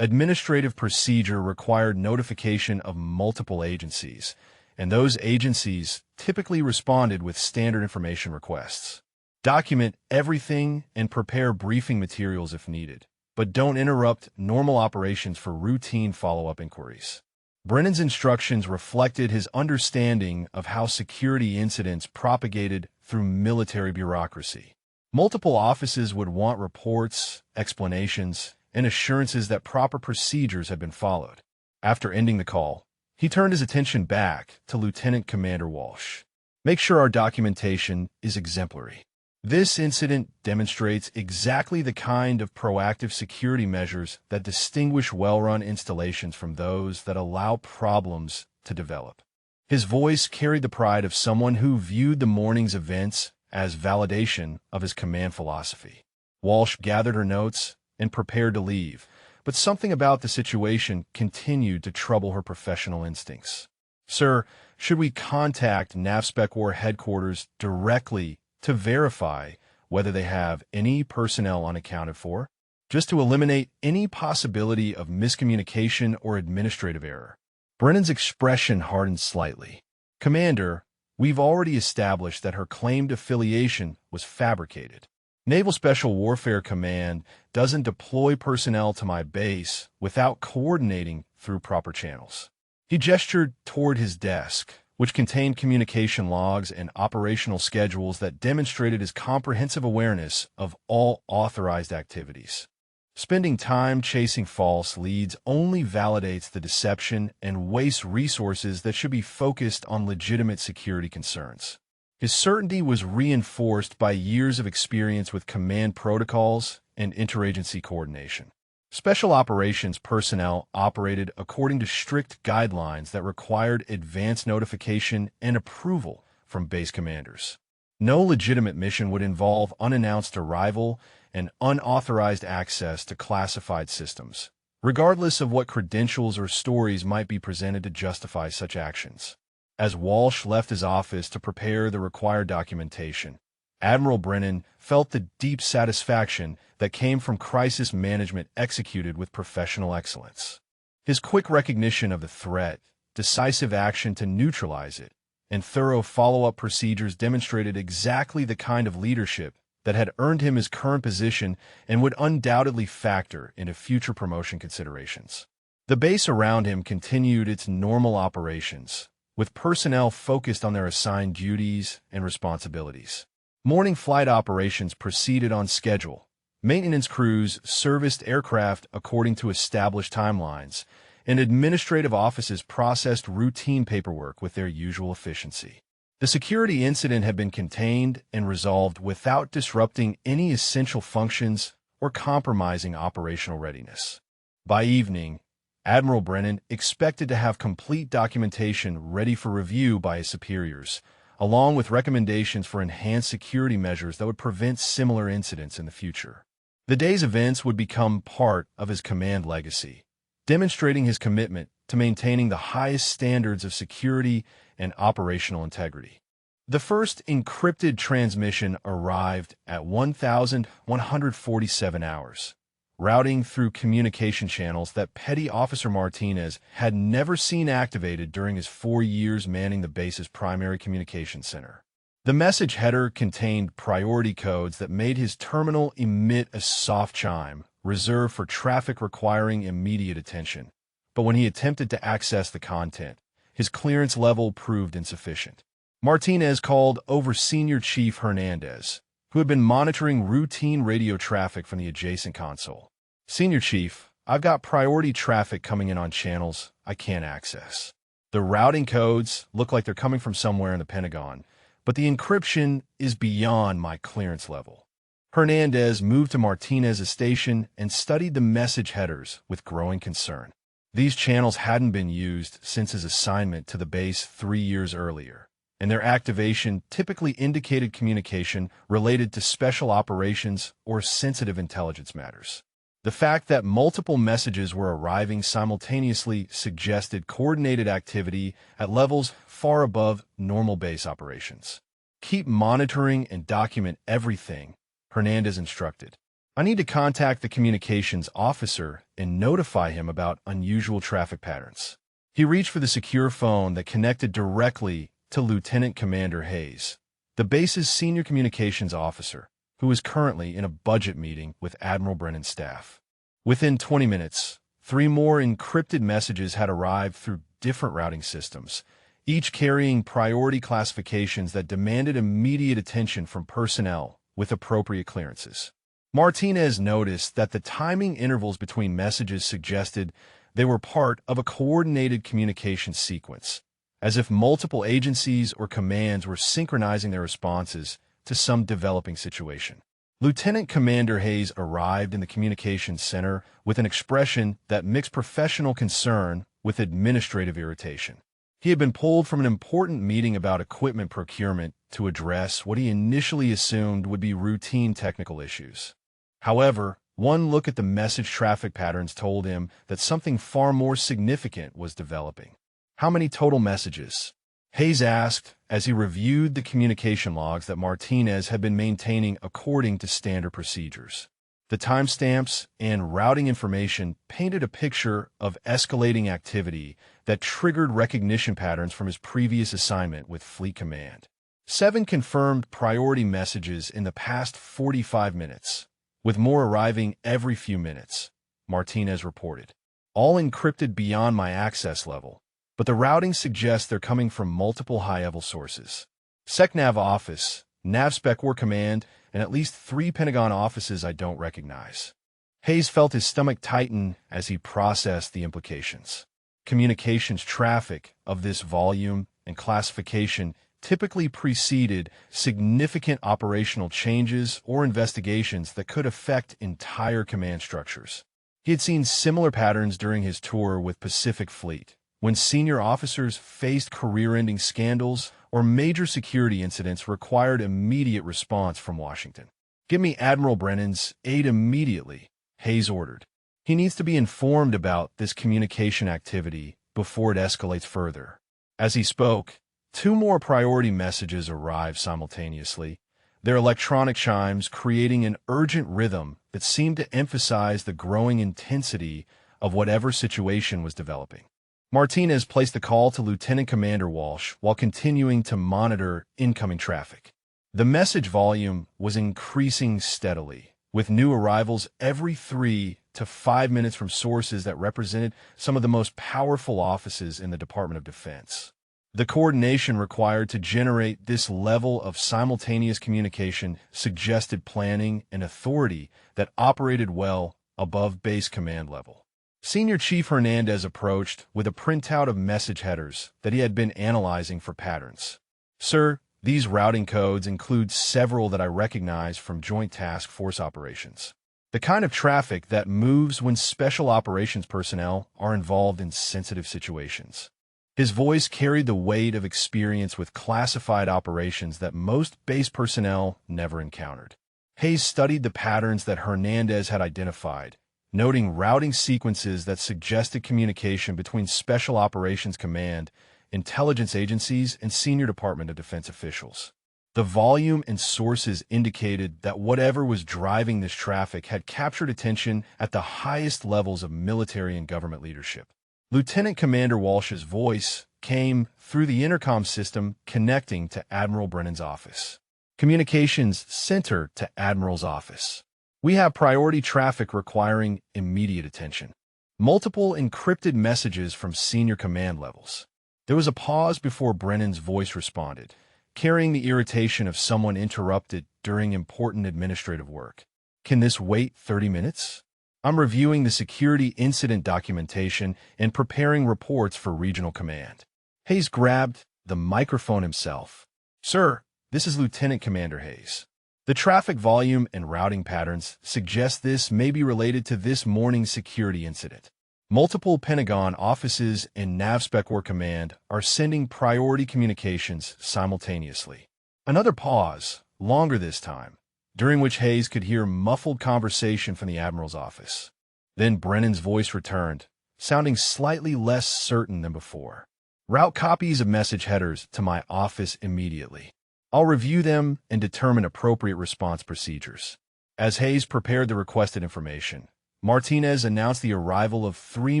Administrative procedure required notification of multiple agencies, and those agencies typically responded with standard information requests. Document everything and prepare briefing materials if needed, but don't interrupt normal operations for routine follow-up inquiries. Brennan's instructions reflected his understanding of how security incidents propagated through military bureaucracy. Multiple offices would want reports, explanations, and assurances that proper procedures had been followed. After ending the call, he turned his attention back to Lieutenant Commander Walsh. Make sure our documentation is exemplary. This incident demonstrates exactly the kind of proactive security measures that distinguish well-run installations from those that allow problems to develop. His voice carried the pride of someone who viewed the morning's events as validation of his command philosophy. Walsh gathered her notes and prepared to leave, but something about the situation continued to trouble her professional instincts. Sir, should we contact NAVSPEC War headquarters directly to verify whether they have any personnel unaccounted for, just to eliminate any possibility of miscommunication or administrative error? Brennan's expression hardened slightly. Commander, we've already established that her claimed affiliation was fabricated. Naval Special Warfare Command doesn't deploy personnel to my base without coordinating through proper channels. He gestured toward his desk, which contained communication logs and operational schedules that demonstrated his comprehensive awareness of all authorized activities. Spending time chasing false leads only validates the deception and wastes resources that should be focused on legitimate security concerns. His certainty was reinforced by years of experience with command protocols and interagency coordination. Special operations personnel operated according to strict guidelines that required advance notification and approval from base commanders. No legitimate mission would involve unannounced arrival and unauthorized access to classified systems, regardless of what credentials or stories might be presented to justify such actions. As Walsh left his office to prepare the required documentation, Admiral Brennan felt the deep satisfaction that came from crisis management executed with professional excellence. His quick recognition of the threat, decisive action to neutralize it, and thorough follow-up procedures demonstrated exactly the kind of leadership that had earned him his current position and would undoubtedly factor into future promotion considerations. The base around him continued its normal operations, with personnel focused on their assigned duties and responsibilities. Morning flight operations proceeded on schedule. Maintenance crews serviced aircraft according to established timelines, and administrative offices processed routine paperwork with their usual efficiency. The security incident had been contained and resolved without disrupting any essential functions or compromising operational readiness. By evening, Admiral Brennan expected to have complete documentation ready for review by his superiors, along with recommendations for enhanced security measures that would prevent similar incidents in the future. The day's events would become part of his command legacy, demonstrating his commitment to maintaining the highest standards of security and operational integrity. The first encrypted transmission arrived at 1,147 hours, routing through communication channels that Petty Officer Martinez had never seen activated during his 4 years manning the base's primary communication center. The message header contained priority codes that made his terminal emit a soft chime, reserved for traffic requiring immediate attention. But when he attempted to access the content, his clearance level proved insufficient. Martinez called over Senior Chief Hernandez, who had been monitoring routine radio traffic from the adjacent console. "Senior Chief, I've got priority traffic coming in on channels I can't access. The routing codes look like they're coming from somewhere in the Pentagon, but the encryption is beyond my clearance level." Hernandez moved to Martinez's station and studied the message headers with growing concern. These channels hadn't been used since his assignment to the base 3 years earlier, and their activation typically indicated communication related to special operations or sensitive intelligence matters. The fact that multiple messages were arriving simultaneously suggested coordinated activity at levels far above normal base operations. "Keep monitoring and document everything," Hernandez instructed. "I need to contact the communications officer and notify him about unusual traffic patterns." He reached for the secure phone that connected directly to Lieutenant Commander Hayes, the base's senior communications officer, who was currently in a budget meeting with Admiral Brennan's staff. Within 20 minutes, 3 more encrypted messages had arrived through different routing systems, each carrying priority classifications that demanded immediate attention from personnel with appropriate clearances. Martinez noticed that the timing intervals between messages suggested they were part of a coordinated communication sequence, as if multiple agencies or commands were synchronizing their responses to some developing situation. Lieutenant Commander Hayes arrived in the communications center with an expression that mixed professional concern with administrative irritation. He had been pulled from an important meeting about equipment procurement to address what he initially assumed would be routine technical issues. However, one look at the message traffic patterns told him that something far more significant was developing. "How many total messages?" Hayes asked as he reviewed the communication logs that Martinez had been maintaining according to standard procedures. The timestamps and routing information painted a picture of escalating activity that triggered recognition patterns from his previous assignment with Fleet Command. 7 confirmed priority messages in the past 45 minutes, with more arriving every few minutes, Martinez reported. "All encrypted beyond my access level, but the routing suggests they're coming from multiple high-level sources. SecNav office, NavSpec War Command, and at least 3 Pentagon offices I don't recognize." Hayes felt his stomach tighten as he processed the implications. Communications traffic of this volume and classification typically preceded significant operational changes or investigations that could affect entire command structures. He had seen similar patterns during his tour with Pacific Fleet, when senior officers faced career-ending scandals or major security incidents required immediate response from Washington. "Give me Admiral Brennan's aid immediately," Hayes ordered. "He needs to be informed about this communication activity before it escalates further." As he spoke, Two more priority messages arrived simultaneously, their electronic chimes creating an urgent rhythm that seemed to emphasize the growing intensity of whatever situation was developing. Martinez placed the call to Lieutenant Commander Walsh while continuing to monitor incoming traffic. The message volume was increasing steadily, with new arrivals every 3 to 5 minutes from sources that represented some of the most powerful offices in the Department of Defense. The coordination required to generate this level of simultaneous communication suggested planning and authority that operated well above base command level. Senior Chief Hernandez approached with a printout of message headers that he had been analyzing for patterns. "Sir, these routing codes include several that I recognize from Joint Task Force operations. The kind of traffic that moves when special operations personnel are involved in sensitive situations." His voice carried the weight of experience with classified operations that most base personnel never encountered. Hayes studied the patterns that Hernandez had identified, noting routing sequences that suggested communication between Special Operations Command, intelligence agencies, and senior Department of Defense officials. The volume and sources indicated that whatever was driving this traffic had captured attention at the highest levels of military and government leadership. Lieutenant Commander Walsh's voice came through the intercom system connecting to Admiral Brennan's office. "Communications Center to Admiral's office. We have priority traffic requiring immediate attention." Multiple encrypted messages from senior command levels. There was a pause before Brennan's voice responded, carrying the irritation of someone interrupted during important administrative work. "Can this wait 30 minutes? I'm reviewing the security incident documentation and preparing reports for regional command." Hayes grabbed the microphone himself. "Sir, this is Lieutenant Commander Hayes. The traffic volume and routing patterns suggest this may be related to this morning's security incident. Multiple Pentagon offices and NAVSPECWAR Command are sending priority communications simultaneously." Another pause, longer this time, during which Hayes could hear muffled conversation from the Admiral's office. Then Brennan's voice returned, sounding slightly less certain than before. "Route copies of message headers to my office immediately. I'll review them and determine appropriate response procedures." As Hayes prepared the requested information, Martinez announced the arrival of 3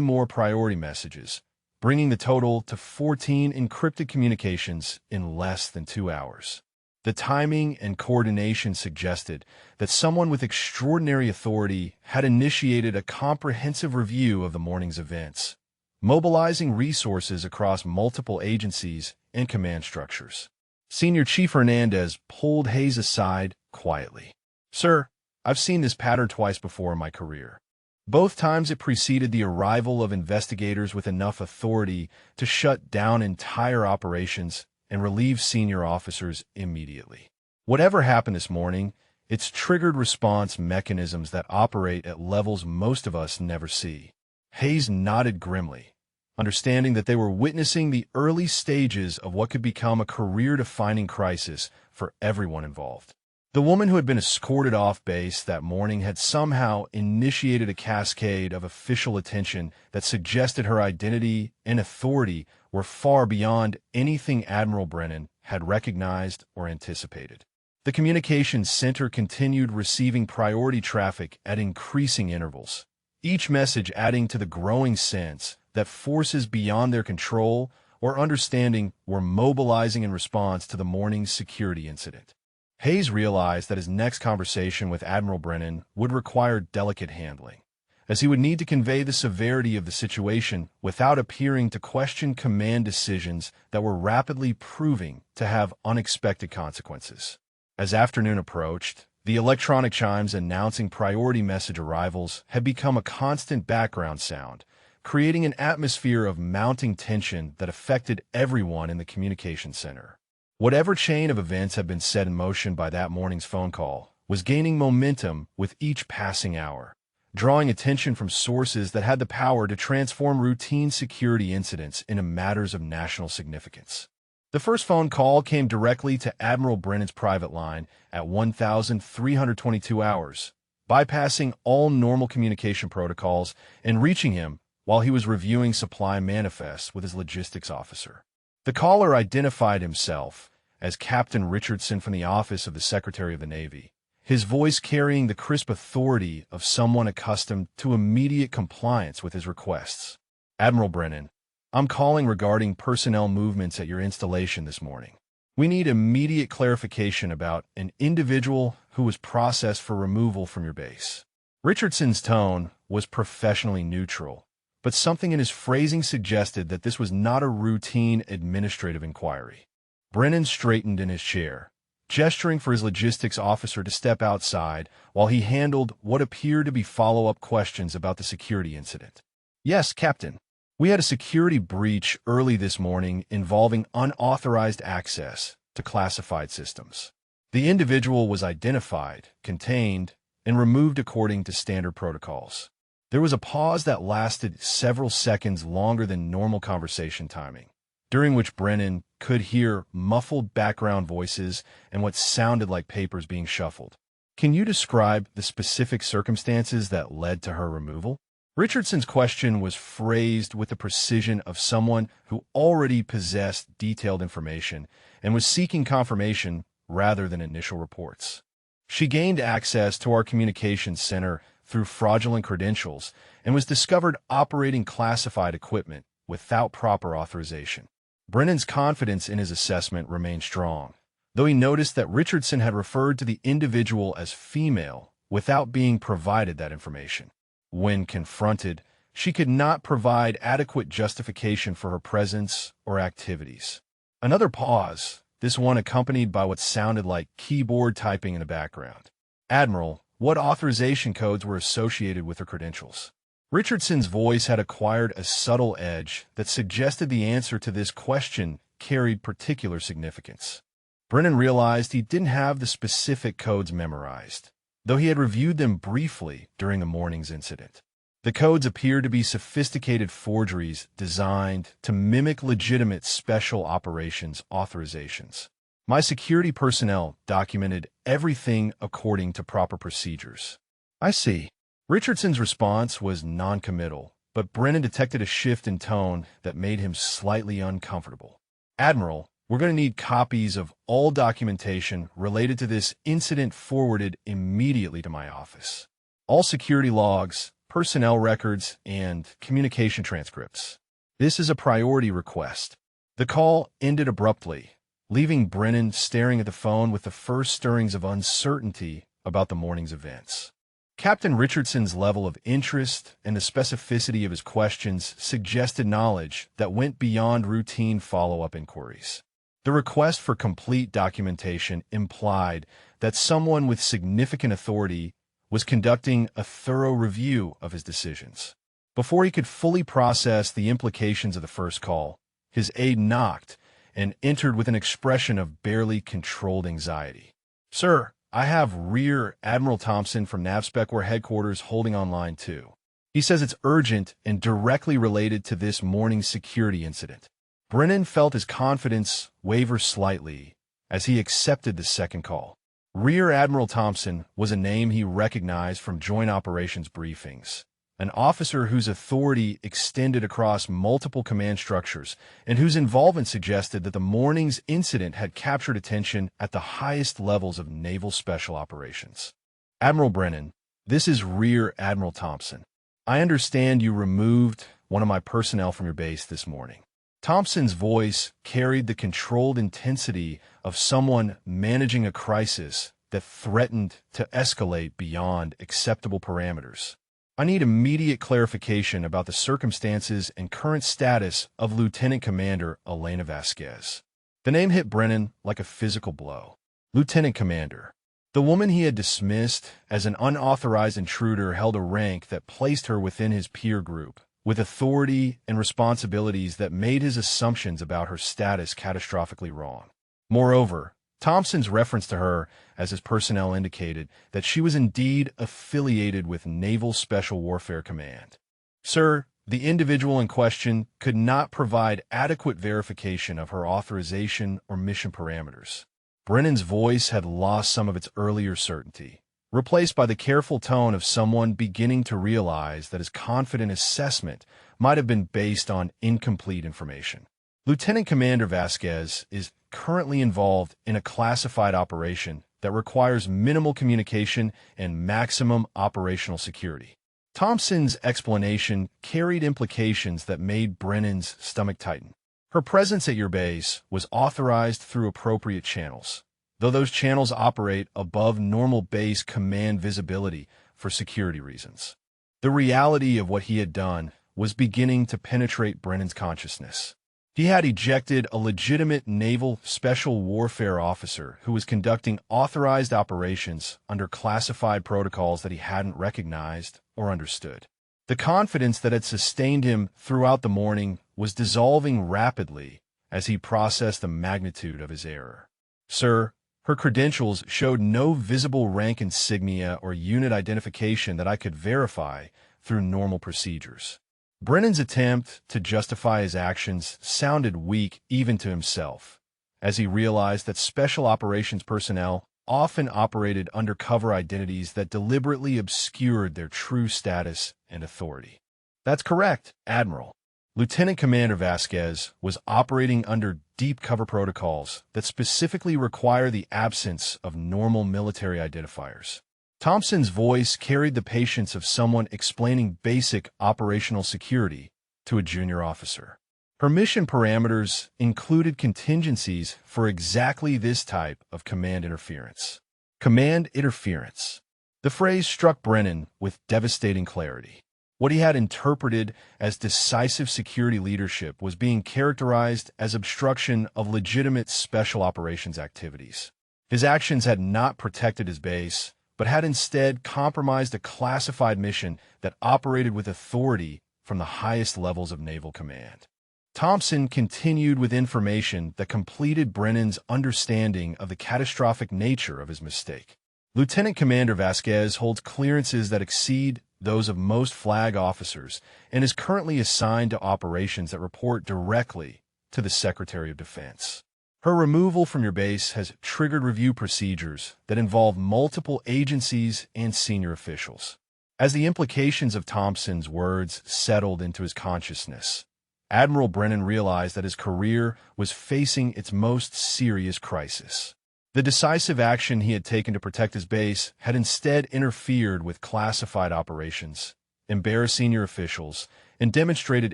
more priority messages, bringing the total to 14 encrypted communications in less than 2 hours. The timing and coordination suggested that someone with extraordinary authority had initiated a comprehensive review of the morning's events, mobilizing resources across multiple agencies and command structures. Senior Chief Hernandez pulled Hayes aside quietly. "Sir, I've seen this pattern twice before in my career. Both times it preceded the arrival of investigators with enough authority to shut down entire operations and relieve senior officers immediately. Whatever happened this morning, it's triggered response mechanisms that operate at levels most of us never see." Hayes nodded grimly, understanding that they were witnessing the early stages of what could become a career-defining crisis for everyone involved. The woman who had been escorted off base that morning had somehow initiated a cascade of official attention that suggested her identity and authority were far beyond anything Admiral Brennan had recognized or anticipated. The communications center continued receiving priority traffic at increasing intervals, each message adding to the growing sense that forces beyond their control or understanding were mobilizing in response to the morning's security incident. Hayes realized that his next conversation with Admiral Brennan would require delicate handling, as he would need to convey the severity of the situation without appearing to question command decisions that were rapidly proving to have unexpected consequences. As afternoon approached, the electronic chimes announcing priority message arrivals had become a constant background sound, creating an atmosphere of mounting tension that affected everyone in the communications center. Whatever chain of events had been set in motion by that morning's phone call was gaining momentum with each passing hour, drawing attention from sources that had the power to transform routine security incidents into matters of national significance. The first phone call came directly to Admiral Brennan's private line at 1,322 hours, bypassing all normal communication protocols and reaching him while he was reviewing supply manifests with his logistics officer. The caller identified himself as Captain Richardson from the Office of the Secretary of the Navy, his voice carrying the crisp authority of someone accustomed to immediate compliance with his requests. Admiral Brennan, I'm calling regarding personnel movements at your installation this morning. We need immediate clarification about an individual who was processed for removal from your base. Richardson's tone was professionally neutral, but something in his phrasing suggested that this was not a routine administrative inquiry. Brennan straightened in his chair, gesturing for his logistics officer to step outside while he handled what appeared to be follow-up questions about the security incident. Yes, Captain. We had a security breach early this morning involving unauthorized access to classified systems. The individual was identified, contained, and removed according to standard protocols. There was a pause that lasted several seconds longer than normal conversation timing, during which Brennan could hear muffled background voices and what sounded like papers being shuffled. Can you describe the specific circumstances that led to her removal? Richardson's question was phrased with the precision of someone who already possessed detailed information and was seeking confirmation rather than initial reports. She gained access to our communications center through fraudulent credentials and was discovered operating classified equipment without proper authorization. Brennan's confidence in his assessment remained strong, though he noticed that Richardson had referred to the individual as female without being provided that information. When confronted, she could not provide adequate justification for her presence or activities. Another pause, this one accompanied by what sounded like keyboard typing in the background. Admiral, what authorization codes were associated with her credentials? Richardson's voice had acquired a subtle edge that suggested the answer to this question carried particular significance. Brennan realized he didn't have the specific codes memorized, though he had reviewed them briefly during the morning's incident. The codes appeared to be sophisticated forgeries designed to mimic legitimate special operations authorizations. My security personnel documented everything according to proper procedures. I see. Richardson's response was non-committal, but Brennan detected a shift in tone that made him slightly uncomfortable. Admiral, we're going to need copies of all documentation related to this incident forwarded immediately to my office. All security logs, personnel records, and communication transcripts. This is a priority request. The call ended abruptly, leaving Brennan staring at the phone with the first stirrings of uncertainty about the morning's events. Captain Richardson's level of interest and the specificity of his questions suggested knowledge that went beyond routine follow-up inquiries. The request for complete documentation implied that someone with significant authority was conducting a thorough review of his decisions. Before he could fully process the implications of the first call, his aide knocked and entered with an expression of barely controlled anxiety. Sir, I have Rear Admiral Thompson from NavSpecWare headquarters holding on line 2. He says it's urgent and directly related to this morning's security incident. Brennan felt his confidence waver slightly as he accepted the second call. Rear Admiral Thompson was a name he recognized from Joint Operations briefings, an officer whose authority extended across multiple command structures and whose involvement suggested that the morning's incident had captured attention at the highest levels of naval special operations. Admiral Brennan, this is Rear Admiral Thompson. I understand you removed one of my personnel from your base this morning. Thompson's voice carried the controlled intensity of someone managing a crisis that threatened to escalate beyond acceptable parameters. I need immediate clarification about the circumstances and current status of Lieutenant Commander Elena Vasquez. The name hit Brennan like a physical blow. Lieutenant Commander. The woman he had dismissed as an unauthorized intruder held a rank that placed her within his peer group, with authority and responsibilities that made his assumptions about her status catastrophically wrong. Moreover, Thompson's reference to her, as his personnel indicated, that she was indeed affiliated with Naval Special Warfare Command. Sir, the individual in question could not provide adequate verification of her authorization or mission parameters. Brennan's voice had lost some of its earlier certainty, replaced by the careful tone of someone beginning to realize that his confident assessment might have been based on incomplete information. Lieutenant Commander Vasquez is currently involved in a classified operation that requires minimal communication and maximum operational security. Thompson's explanation carried implications that made Brennan's stomach tighten. Her presence at your base was authorized through appropriate channels, though those channels operate above normal base command visibility for security reasons. The reality of what he had done was beginning to penetrate Brennan's consciousness. He had ejected a legitimate naval special warfare officer who was conducting authorized operations under classified protocols that he hadn't recognized or understood. The confidence that had sustained him throughout the morning was dissolving rapidly as he processed the magnitude of his error. Sir, her credentials showed no visible rank insignia or unit identification that I could verify through normal procedures. Brennan's attempt to justify his actions sounded weak even to himself, as he realized that special operations personnel often operated under cover identities that deliberately obscured their true status and authority. That's correct, Admiral. Lieutenant Commander Vasquez was operating under deep cover protocols that specifically require the absence of normal military identifiers. Thompson's voice carried the patience of someone explaining basic operational security to a junior officer. Her mission parameters included contingencies for exactly this type of command interference. Command interference. The phrase struck Brennan with devastating clarity. What he had interpreted as decisive security leadership was being characterized as obstruction of legitimate special operations activities. His actions had not protected his base, but had instead compromised a classified mission that operated with authority from the highest levels of naval command. Thompson continued with information that completed Brennan's understanding of the catastrophic nature of his mistake. Lieutenant Commander Vasquez holds clearances that exceed those of most flag officers and is currently assigned to operations that report directly to the Secretary of Defense. Her removal from your base has triggered review procedures that involve multiple agencies and senior officials. As the implications of Thompson's words settled into his consciousness, Admiral Brennan realized that his career was facing its most serious crisis. The decisive action he had taken to protect his base had instead interfered with classified operations, embarrassed senior officials, and demonstrated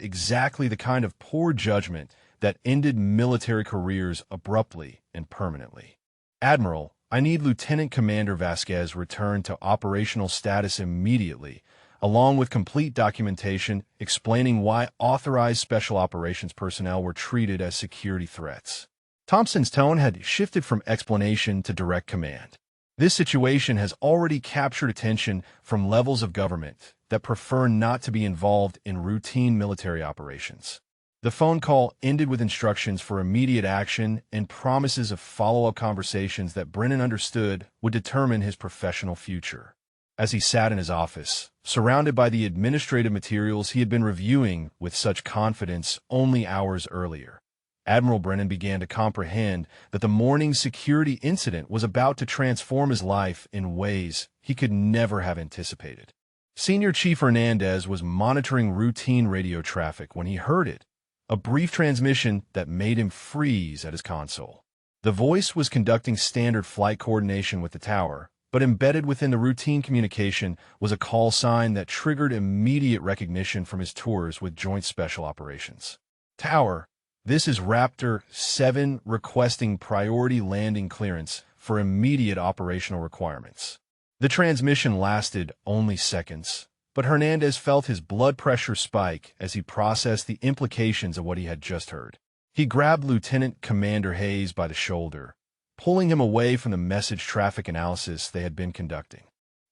exactly the kind of poor judgment that ended military careers abruptly and permanently. Admiral, I need Lieutenant Commander Vasquez returned to operational status immediately, along with complete documentation explaining why authorized special operations personnel were treated as security threats. Thompson's tone had shifted from explanation to direct command. This situation has already captured attention from levels of government that prefer not to be involved in routine military operations. The phone call ended with instructions for immediate action and promises of follow-up conversations that Brennan understood would determine his professional future. As he sat in his office, surrounded by the administrative materials he had been reviewing with such confidence only hours earlier, Admiral Brennan began to comprehend that the morning's security incident was about to transform his life in ways he could never have anticipated. Senior Chief Hernandez was monitoring routine radio traffic when he heard it, a brief transmission that made him freeze at his console. The voice was conducting standard flight coordination with the tower, but embedded within the routine communication was a call sign that triggered immediate recognition from his tours with Joint Special Operations. Tower, this is Raptor 7 requesting priority landing clearance for immediate operational requirements. The transmission lasted only seconds, but Hernandez felt his blood pressure spike as he processed the implications of what he had just heard. He grabbed Lieutenant Commander Hayes by the shoulder, pulling him away from the message traffic analysis they had been conducting.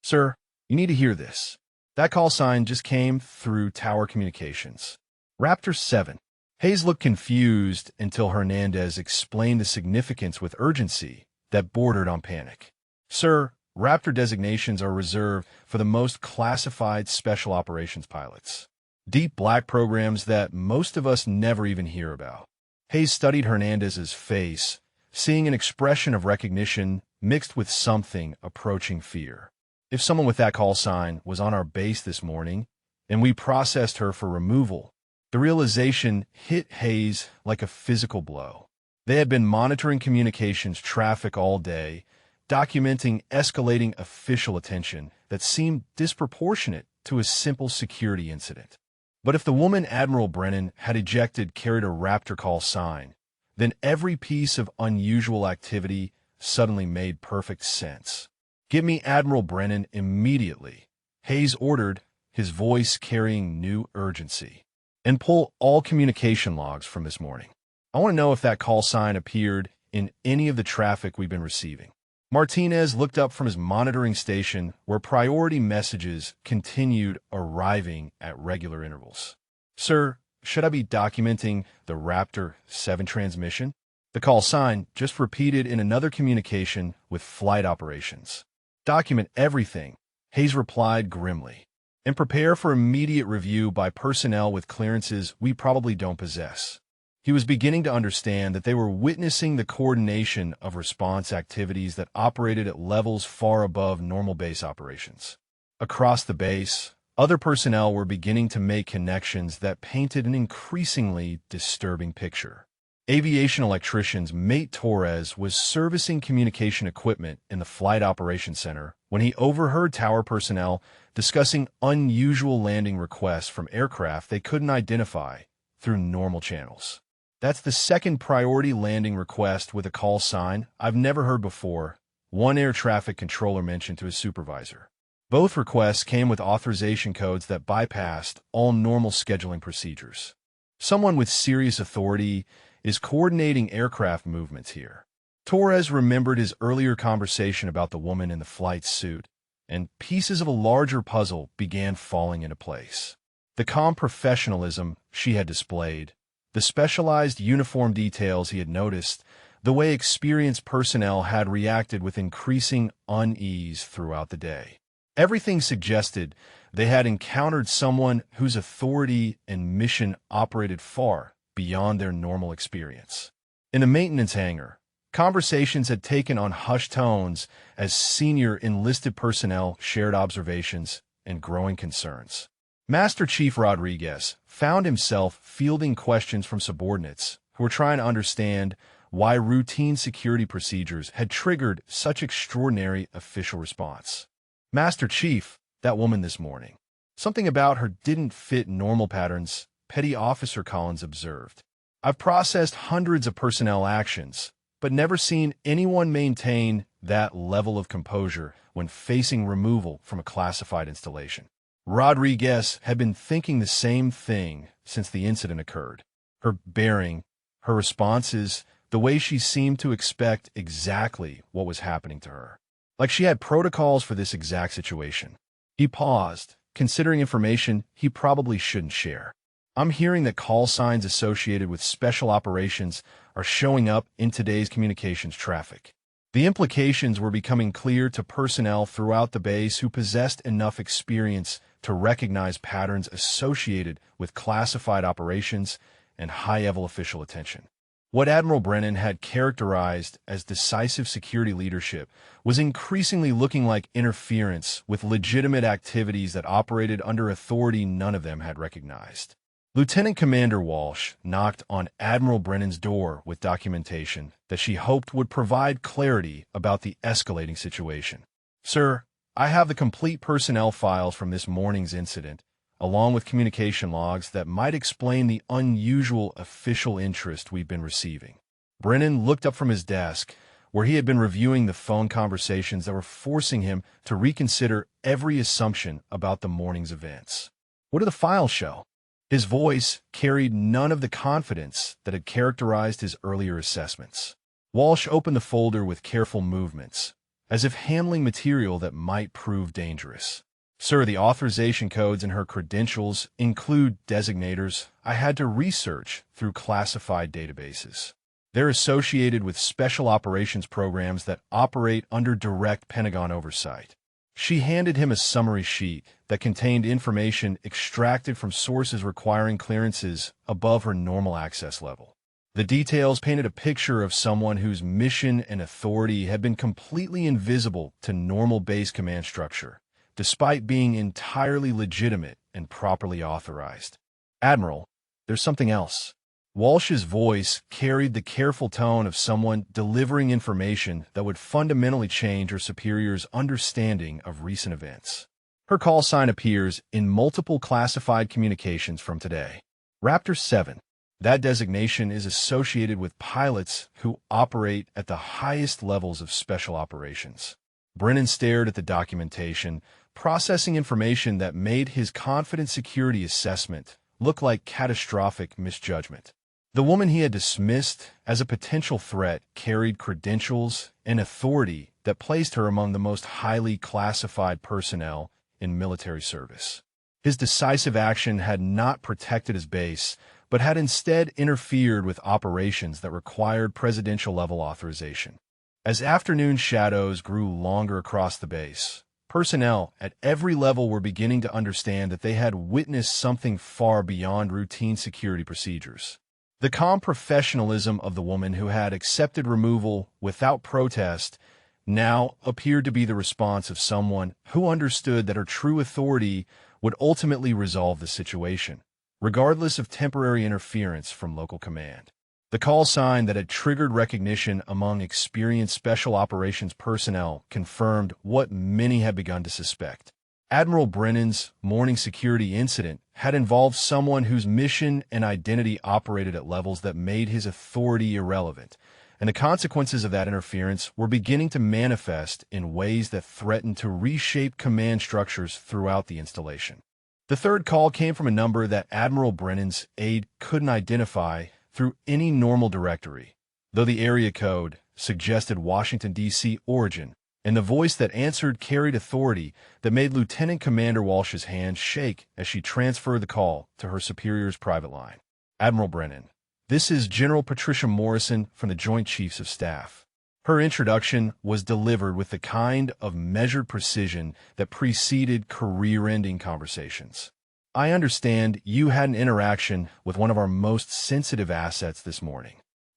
Sir, you need to hear this. That call sign just came through tower communications. Raptor 7. Hayes looked confused until Hernandez explained the significance with urgency that bordered on panic. Sir, Raptor designations are reserved for the most classified special operations pilots. Deep black programs that most of us never even hear about. Hayes studied Hernandez's face, seeing an expression of recognition mixed with something approaching fear. If someone with that call sign was on our base this morning, and we processed her for removal, The realization hit Hayes like a physical blow. They had been monitoring communications traffic all day, documenting escalating official attention that seemed disproportionate to a simple security incident. But if the woman Admiral Brennan had ejected carried a Raptor call sign, then every piece of unusual activity suddenly made perfect sense. "Get me Admiral Brennan immediately," Hayes ordered, his voice carrying new urgency. "And pull all communication logs from this morning. I want to know if that call sign appeared in any of the traffic we've been receiving." Martinez looked up from his monitoring station where priority messages continued arriving at regular intervals. "Sir, should I be documenting the Raptor 7 transmission?" The call sign just repeated in another communication with flight operations. "Document everything," Hayes replied grimly, "and prepare for immediate review by personnel with clearances we probably don't possess." He was beginning to understand that they were witnessing the coordination of response activities that operated at levels far above normal base operations. Across the base, other personnel were beginning to make connections that painted an increasingly disturbing picture. Aviation electrician's Mate Torres was servicing communication equipment in the Flight Operations Center when he overheard tower personnel discussing unusual landing requests from aircraft they couldn't identify through normal channels. "That's the second priority landing request with a call sign I've never heard before," one air traffic controller mentioned to his supervisor. Both requests came with authorization codes that bypassed all normal scheduling procedures. Someone with serious authority is coordinating aircraft movements here. Torres remembered his earlier conversation about the woman in the flight suit, and pieces of a larger puzzle began falling into place. The calm professionalism she had displayed, the specialized uniform details he had noticed, the way experienced personnel had reacted with increasing unease throughout the day. Everything suggested they had encountered someone whose authority and mission operated far beyond their normal experience. In the maintenance hangar, conversations had taken on hushed tones as senior enlisted personnel shared observations and growing concerns. Master Chief Rodriguez found himself fielding questions from subordinates who were trying to understand why routine security procedures had triggered such extraordinary official response. "Master Chief, that woman this morning. Something about her didn't fit normal patterns," Petty Officer Collins observed. "I've processed hundreds of personnel actions, but never seen anyone maintain that level of composure when facing removal from a classified installation." Rodriguez had been thinking the same thing since the incident occurred. Her bearing, her responses, the way she seemed to expect exactly what was happening to her. Like she had protocols for this exact situation. He paused, considering information he probably shouldn't share. "I'm hearing that call signs associated with special operations are showing up in today's communications traffic." The implications were becoming clear to personnel throughout the base who possessed enough experience to recognize patterns associated with classified operations and high-level official attention. What Admiral Brennan had characterized as decisive security leadership was increasingly looking like interference with legitimate activities that operated under authority none of them had recognized. Lieutenant Commander Walsh knocked on Admiral Brennan's door with documentation that she hoped would provide clarity about the escalating situation. "Sir, I have the complete personnel files from this morning's incident, along with communication logs that might explain the unusual official interest we've been receiving." Brennan looked up from his desk, where he had been reviewing the phone conversations that were forcing him to reconsider every assumption about the morning's events. "What do the files show?" His voice carried none of the confidence that had characterized his earlier assessments. Walsh opened the folder with careful movements, as if handling material that might prove dangerous. "Sir, the authorization codes in her credentials include designators I had to research through classified databases. They're associated with special operations programs that operate under direct Pentagon oversight." She handed him a summary sheet that contained information extracted from sources requiring clearances above her normal access level. The details painted a picture of someone whose mission and authority had been completely invisible to normal base command structure, despite being entirely legitimate and properly authorized. "Admiral, there's something else. Walsh's voice carried the careful tone of someone delivering information that would fundamentally change her superior's understanding of recent events. Her call sign appears in multiple classified communications from today. Raptor 7. That designation is associated with pilots who operate at the highest levels of special operations. Brennan stared at the documentation, processing information that made his confident security assessment look like catastrophic misjudgment. The woman he had dismissed as a potential threat carried credentials and authority that placed her among the most highly classified personnel in military service. His decisive action had not protected his base, but had instead interfered with operations that required presidential-level authorization. As afternoon shadows grew longer across the base, personnel at every level were beginning to understand that they had witnessed something far beyond routine security procedures. The calm professionalism of the woman who had accepted removal without protest now appeared to be the response of someone who understood that her true authority would ultimately resolve the situation, regardless of temporary interference from local command. The call sign that had triggered recognition among experienced special operations personnel confirmed what many had begun to suspect. Admiral Brennan's morning security incident had involved someone whose mission and identity operated at levels that made his authority irrelevant, and the consequences of that interference were beginning to manifest in ways that threatened to reshape command structures throughout the installation. The third call came from a number that Admiral Brennan's aide couldn't identify through any normal directory, though the area code suggested Washington, D.C. origin, and the voice that answered carried authority that made Lieutenant Commander Walsh's hand shake as she transferred the call to her superior's private line. Admiral Brennan, this is General Patricia Morrison from the Joint Chiefs of Staff. Her introduction was delivered with the kind of measured precision that preceded career-ending conversations. I understand you had an interaction with one of our most sensitive assets this morning.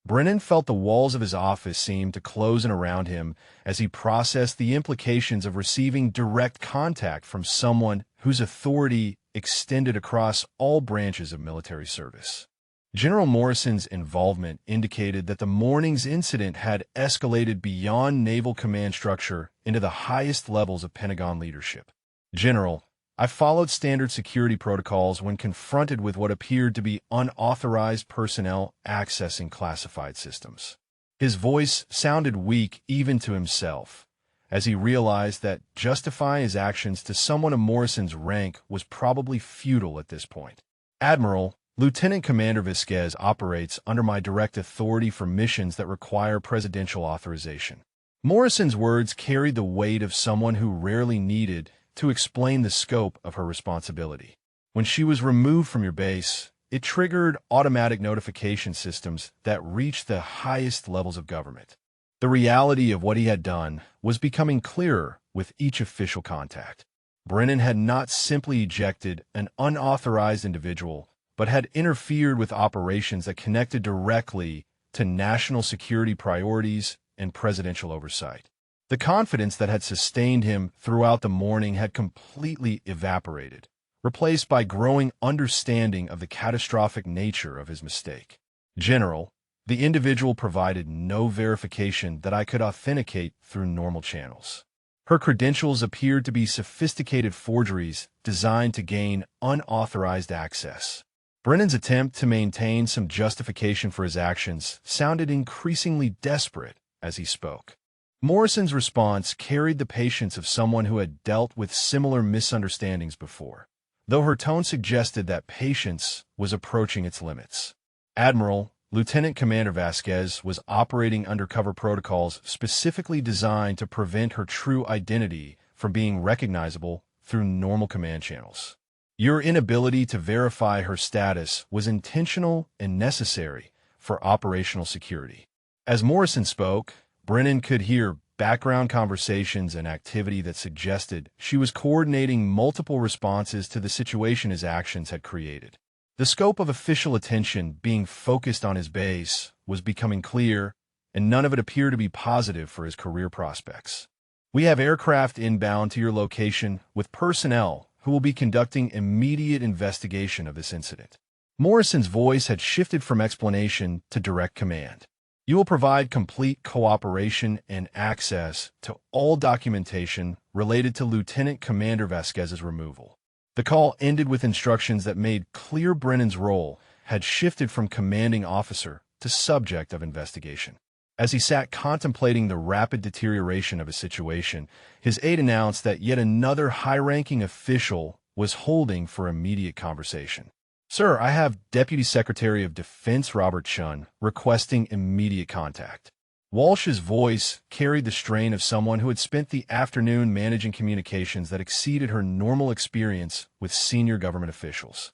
Brennan felt the walls of his office seem to close in around him as he processed the implications of receiving direct contact from someone whose authority extended across all branches of military service. General Morrison's involvement indicated that the morning's incident had escalated beyond naval command structure into the highest levels of Pentagon leadership. General, I followed standard security protocols when confronted with what appeared to be unauthorized personnel accessing classified systems. His voice sounded weak even to himself, as he realized that justifying his actions to someone of Morrison's rank was probably futile at this point. Admiral, Lieutenant Commander Vasquez operates under my direct authority for missions that require presidential authorization. Morrison's words carried the weight of someone who rarely needed to explain the scope of her responsibility. When she was removed from your base, it triggered automatic notification systems that reached the highest levels of government. The reality of what he had done was becoming clearer with each official contact. Brennan had not simply ejected an unauthorized individual, but had interfered with operations that connected directly to national security priorities and presidential oversight. The confidence that had sustained him throughout the morning had completely evaporated, replaced by growing understanding of the catastrophic nature of his mistake. General, the individual provided no verification that I could authenticate through normal channels. Her credentials appeared to be sophisticated forgeries designed to gain unauthorized access. Brennan's attempt to maintain some justification for his actions sounded increasingly desperate as he spoke. Morrison's response carried the patience of someone who had dealt with similar misunderstandings before, though her tone suggested that patience was approaching its limits. Admiral, Lieutenant Commander Vasquez was operating undercover protocols specifically designed to prevent her true identity from being recognizable through normal command channels. Your inability to verify her status was intentional and necessary for operational security. As Morrison spoke, Brennan could hear background conversations and activity that suggested she was coordinating multiple responses to the situation his actions had created. The scope of official attention being focused on his base was becoming clear, and none of it appeared to be positive for his career prospects. We have aircraft inbound to your location with personnel who will be conducting immediate investigation of this incident. Morrison's voice had shifted from explanation to direct command. You will provide complete cooperation and access to all documentation related to Lieutenant Commander Vasquez's removal. The call ended with instructions that made clear Brennan's role had shifted from commanding officer to subject of investigation. As he sat contemplating the rapid deterioration of his situation, his aide announced that yet another high-ranking official was holding for immediate conversation. "Sir, I have Deputy Secretary of Defense Robert Chun requesting immediate contact." Walsh's voice carried the strain of someone who had spent the afternoon managing communications that exceeded her normal experience with senior government officials.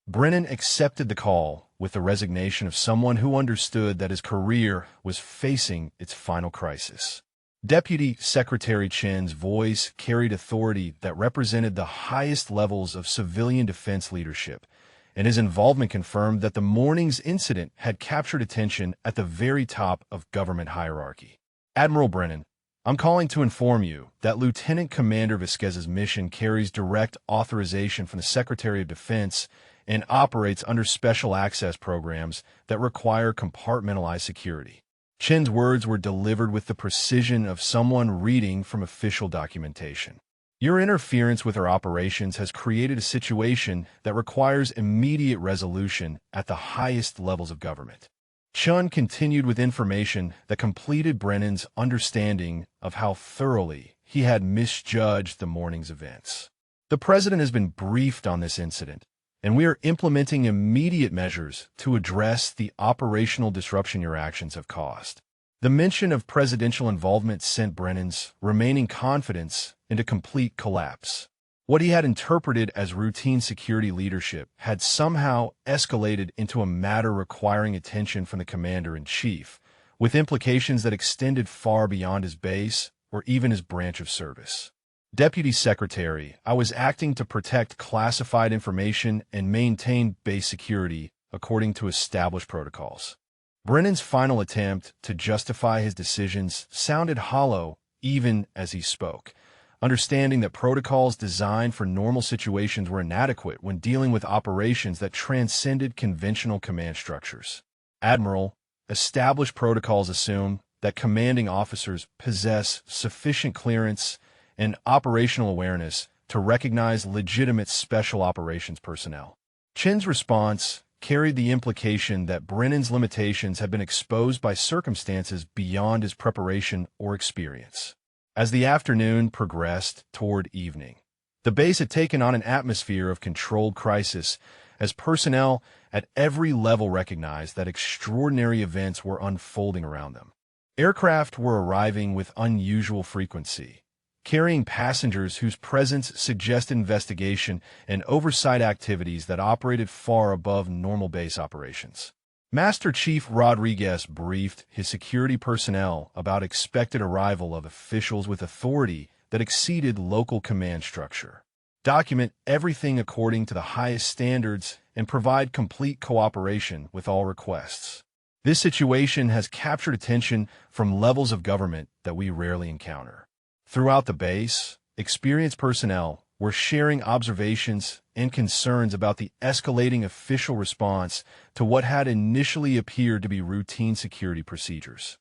Brennan accepted the call with the resignation of someone who understood that his career was facing its final crisis. Deputy Secretary Chen's voice carried authority that represented the highest levels of civilian defense leadership, and his involvement confirmed that the morning's incident had captured attention at the very top of government hierarchy. "Admiral Brennan, I'm calling to inform you that Lieutenant Commander Vasquez's mission carries direct authorization from the Secretary of Defense and operates under special access programs that require compartmentalized security." Chen's words were delivered with the precision of someone reading from official documentation. "Your interference with our operations has created a situation that requires immediate resolution at the highest levels of government." Chun continued with information that completed Brennan's understanding of how thoroughly he had misjudged the morning's events. "The President has been briefed on this incident, and we are implementing immediate measures to address the operational disruption your actions have caused." The mention of presidential involvement sent Brennan's remaining confidence into complete collapse. What he had interpreted as routine security leadership had somehow escalated into a matter requiring attention from the commander-in-chief, with implications that extended far beyond his base or even his branch of service. "Deputy Secretary, I was acting to protect classified information and maintain base security according to established protocols." Brennan's final attempt to justify his decisions sounded hollow even as he spoke, understanding that protocols designed for normal situations were inadequate when dealing with operations that transcended conventional command structures. "Admiral, established protocols assume that commanding officers possess sufficient clearance and operational awareness to recognize legitimate special operations personnel." Chen's response carried the implication that Brennan's limitations had been exposed by circumstances beyond his preparation or experience. As the afternoon progressed toward evening, the base had taken on an atmosphere of controlled crisis as personnel at every level recognized that extraordinary events were unfolding around them. Aircraft were arriving with unusual frequency, carrying passengers whose presence suggested investigation and oversight activities that operated far above normal base operations. Master Chief Rodriguez briefed his security personnel about expected arrival of officials with authority that exceeded local command structure. "Document everything according to the highest standards and provide complete cooperation with all requests." This situation has captured attention from levels of government that we rarely encounter. Throughout the base, experienced personnel were sharing observations and concerns about the escalating official response to what had initially appeared to be routine security procedures.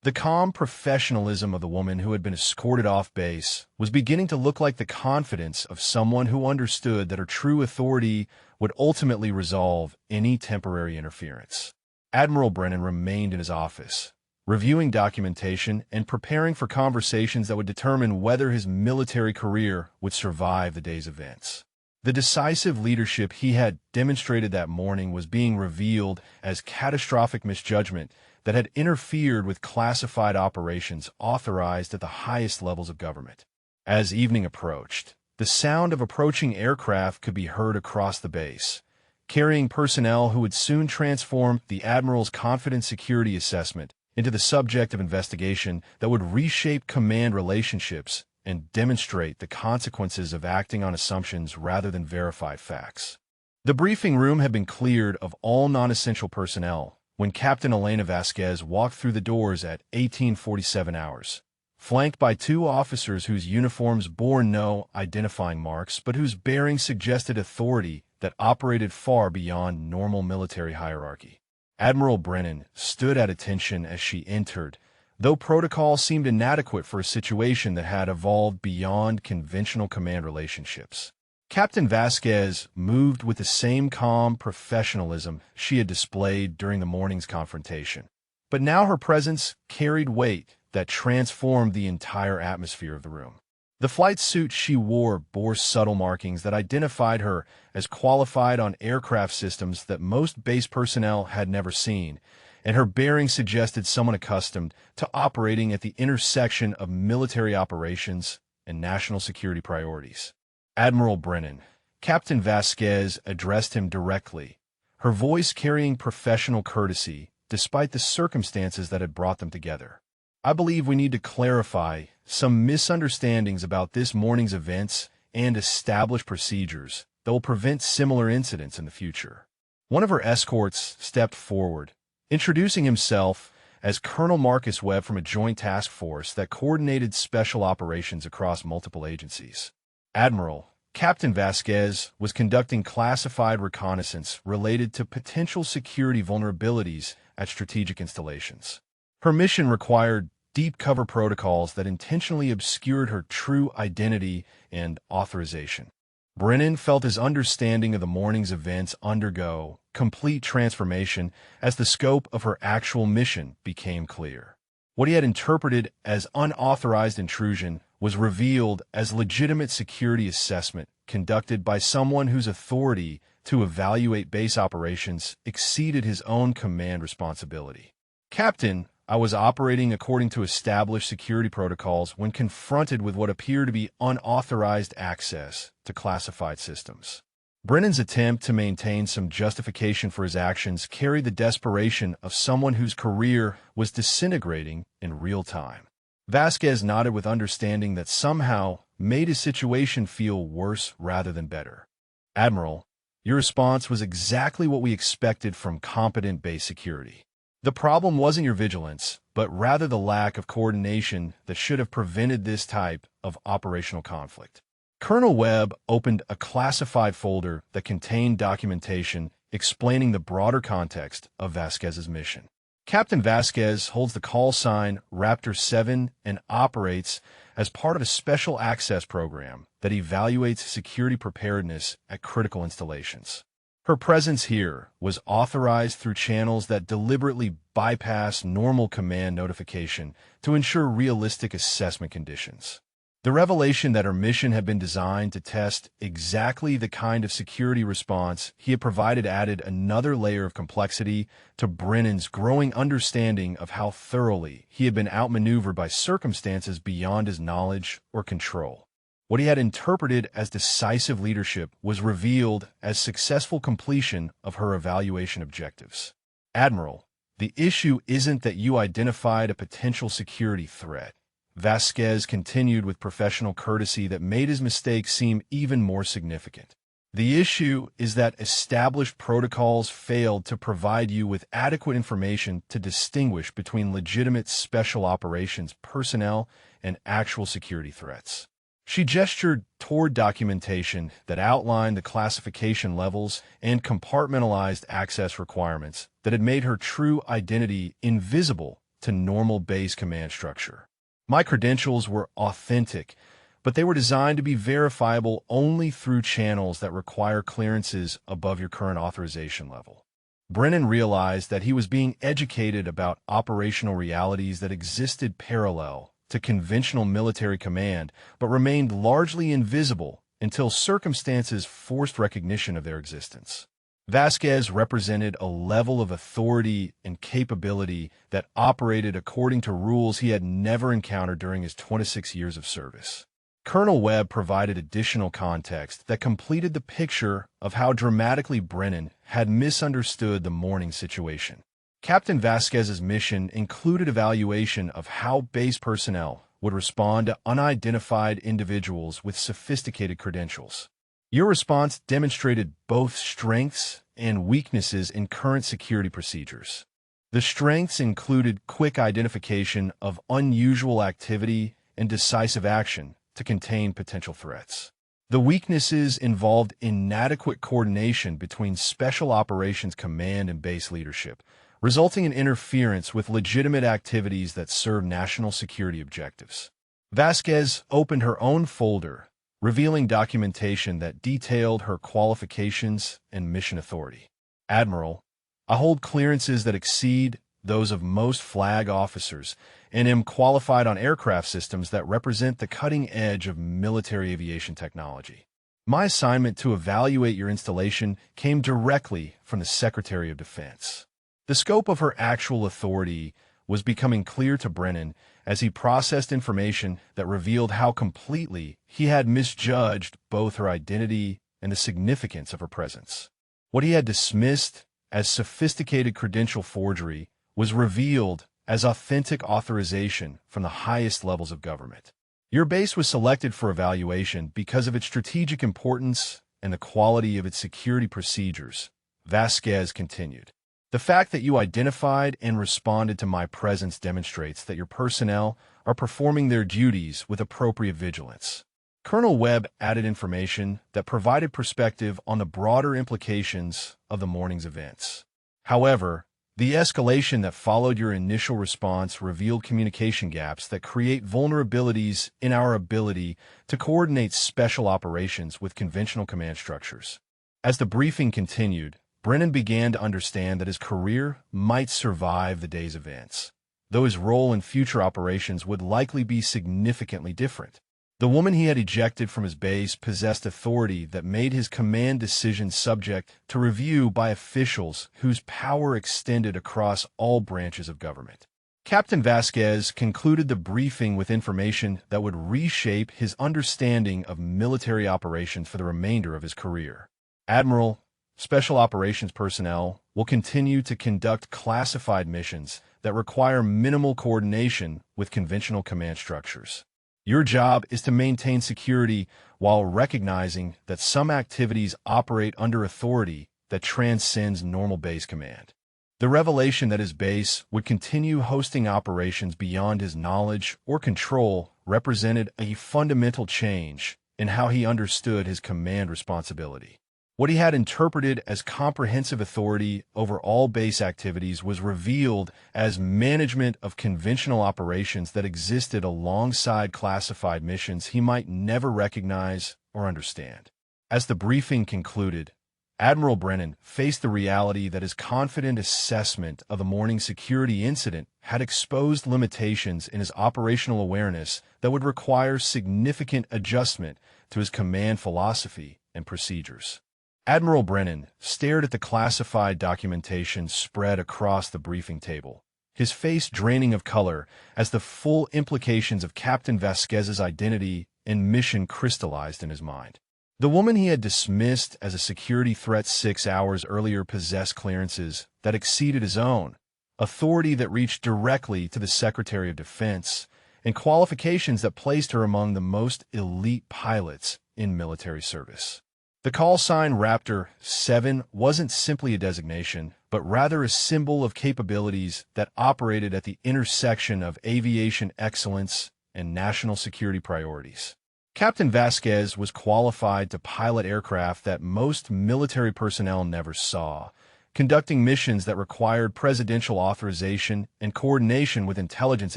The calm professionalism of the woman who had been escorted off base was beginning to look like the confidence of someone who understood that her true authority would ultimately resolve any temporary interference. Admiral Brennan remained in his office, reviewing documentation and preparing for conversations that would determine whether his military career would survive the day's events. The decisive leadership he had demonstrated that morning was being revealed as catastrophic misjudgment that had interfered with classified operations authorized at the highest levels of government. As evening approached, the sound of approaching aircraft could be heard across the base, carrying personnel who would soon transform the Admiral's confidence security assessment into the subject of investigation that would reshape command relationships and demonstrate the consequences of acting on assumptions rather than verified facts. The briefing room had been cleared of all non-essential personnel when Captain Elena Vasquez walked through the doors at 1847 hours, flanked by two officers whose uniforms bore no identifying marks but whose bearing suggested authority that operated far beyond normal military hierarchy. Admiral Brennan stood at attention as she entered, though protocol seemed inadequate for a situation that had evolved beyond conventional command relationships. Captain Vasquez moved with the same calm professionalism she had displayed during the morning's confrontation. But now her presence carried weight that transformed the entire atmosphere of the room. The flight suit she wore bore subtle markings that identified her as qualified on aircraft systems that most base personnel had never seen, and her bearing suggested someone accustomed to operating at the intersection of military operations and national security priorities. Admiral Brennan. Captain Vasquez addressed him directly, her voice carrying professional courtesy despite the circumstances that had brought them together. I believe we need to clarify some misunderstandings about this morning's events and establish procedures that will prevent similar incidents in the future. One of her escorts stepped forward, introducing himself as Colonel Marcus Webb from a joint task force that coordinated special operations across multiple agencies. Admiral, Captain Vasquez was conducting classified reconnaissance related to potential security vulnerabilities at strategic installations. Her mission required deep cover protocols that intentionally obscured her true identity and authorization. Brennan felt his understanding of the morning's events undergo complete transformation as the scope of her actual mission became clear. What he had interpreted as unauthorized intrusion was revealed as legitimate security assessment conducted by someone whose authority to evaluate base operations exceeded his own command responsibility. Captain, I was operating according to established security protocols when confronted with what appeared to be unauthorized access to classified systems. Brennan's attempt to maintain some justification for his actions carried the desperation of someone whose career was disintegrating in real time. Vasquez nodded with understanding that somehow made his situation feel worse rather than better. Admiral, your response was exactly what we expected from competent base security. The problem wasn't your vigilance, but rather the lack of coordination that should have prevented this type of operational conflict. Colonel Webb opened a classified folder that contained documentation explaining the broader context of Vasquez's mission. Captain Vasquez holds the call sign Raptor 7 and operates as part of a special access program that evaluates security preparedness at critical installations. Her presence here was authorized through channels that deliberately bypass normal command notification to ensure realistic assessment conditions. The revelation that her mission had been designed to test exactly the kind of security response he had provided added another layer of complexity to Brennan's growing understanding of how thoroughly he had been outmaneuvered by circumstances beyond his knowledge or control. What he had interpreted as decisive leadership was revealed as successful completion of her evaluation objectives. Admiral, the issue isn't that you identified a potential security threat. Vasquez continued with professional courtesy that made his mistake seem even more significant. The issue is that established protocols failed to provide you with adequate information to distinguish between legitimate special operations personnel and actual security threats. She gestured toward documentation that outlined the classification levels and compartmentalized access requirements that had made her true identity invisible to normal base command structure. My credentials were authentic, but they were designed to be verifiable only through channels that require clearances above your current authorization level. Brennan realized that he was being educated about operational realities that existed parallel to conventional military command, but remained largely invisible until circumstances forced recognition of their existence. Vasquez represented a level of authority and capability that operated according to rules he had never encountered during his 26 years of service. Colonel Webb provided additional context that completed the picture of how dramatically Brennan had misunderstood the morning situation. Captain Vasquez's mission included evaluation of how base personnel would respond to unidentified individuals with sophisticated credentials. Your response demonstrated both strengths and weaknesses in current security procedures. The strengths included quick identification of unusual activity and decisive action to contain potential threats. The weaknesses involved inadequate coordination between Special Operations Command and base leadership, resulting in interference with legitimate activities that serve national security objectives. Vasquez opened her own folder, revealing documentation that detailed her qualifications and mission authority. Admiral, I hold clearances that exceed those of most flag officers and am qualified on aircraft systems that represent the cutting edge of military aviation technology. My assignment to evaluate your installation came directly from the Secretary of Defense. The scope of her actual authority was becoming clear to Brennan as he processed information that revealed how completely he had misjudged both her identity and the significance of her presence. What he had dismissed as sophisticated credential forgery was revealed as authentic authorization from the highest levels of government. Your base was selected for evaluation because of its strategic importance and the quality of its security procedures, Vasquez continued. The fact that you identified and responded to my presence demonstrates that your personnel are performing their duties with appropriate vigilance. Colonel Webb added information that provided perspective on the broader implications of the morning's events. However, the escalation that followed your initial response revealed communication gaps that create vulnerabilities in our ability to coordinate special operations with conventional command structures. As the briefing continued, Brennan began to understand that his career might survive the day's events, though his role in future operations would likely be significantly different. The woman he had ejected from his base possessed authority that made his command decisions subject to review by officials whose power extended across all branches of government. Captain Vasquez concluded the briefing with information that would reshape his understanding of military operations for the remainder of his career. Admiral, Special Operations personnel will continue to conduct classified missions that require minimal coordination with conventional command structures. Your job is to maintain security while recognizing that some activities operate under authority that transcends normal base command. The revelation that his base would continue hosting operations beyond his knowledge or control represented a fundamental change in how he understood his command responsibility. What he had interpreted as comprehensive authority over all base activities was revealed as management of conventional operations that existed alongside classified missions he might never recognize or understand. As the briefing concluded, Admiral Brennan faced the reality that his confident assessment of the morning security incident had exposed limitations in his operational awareness that would require significant adjustment to his command philosophy and procedures. Admiral Brennan stared at the classified documentation spread across the briefing table, his face draining of color as the full implications of Captain Vasquez's identity and mission crystallized in his mind. The woman he had dismissed as a security threat 6 hours earlier possessed clearances that exceeded his own, authority that reached directly to the Secretary of Defense, and qualifications that placed her among the most elite pilots in military service. The call sign Raptor 7 wasn't simply a designation, but rather a symbol of capabilities that operated at the intersection of aviation excellence and national security priorities. Captain Vasquez was qualified to pilot aircraft that most military personnel never saw, conducting missions that required presidential authorization and coordination with intelligence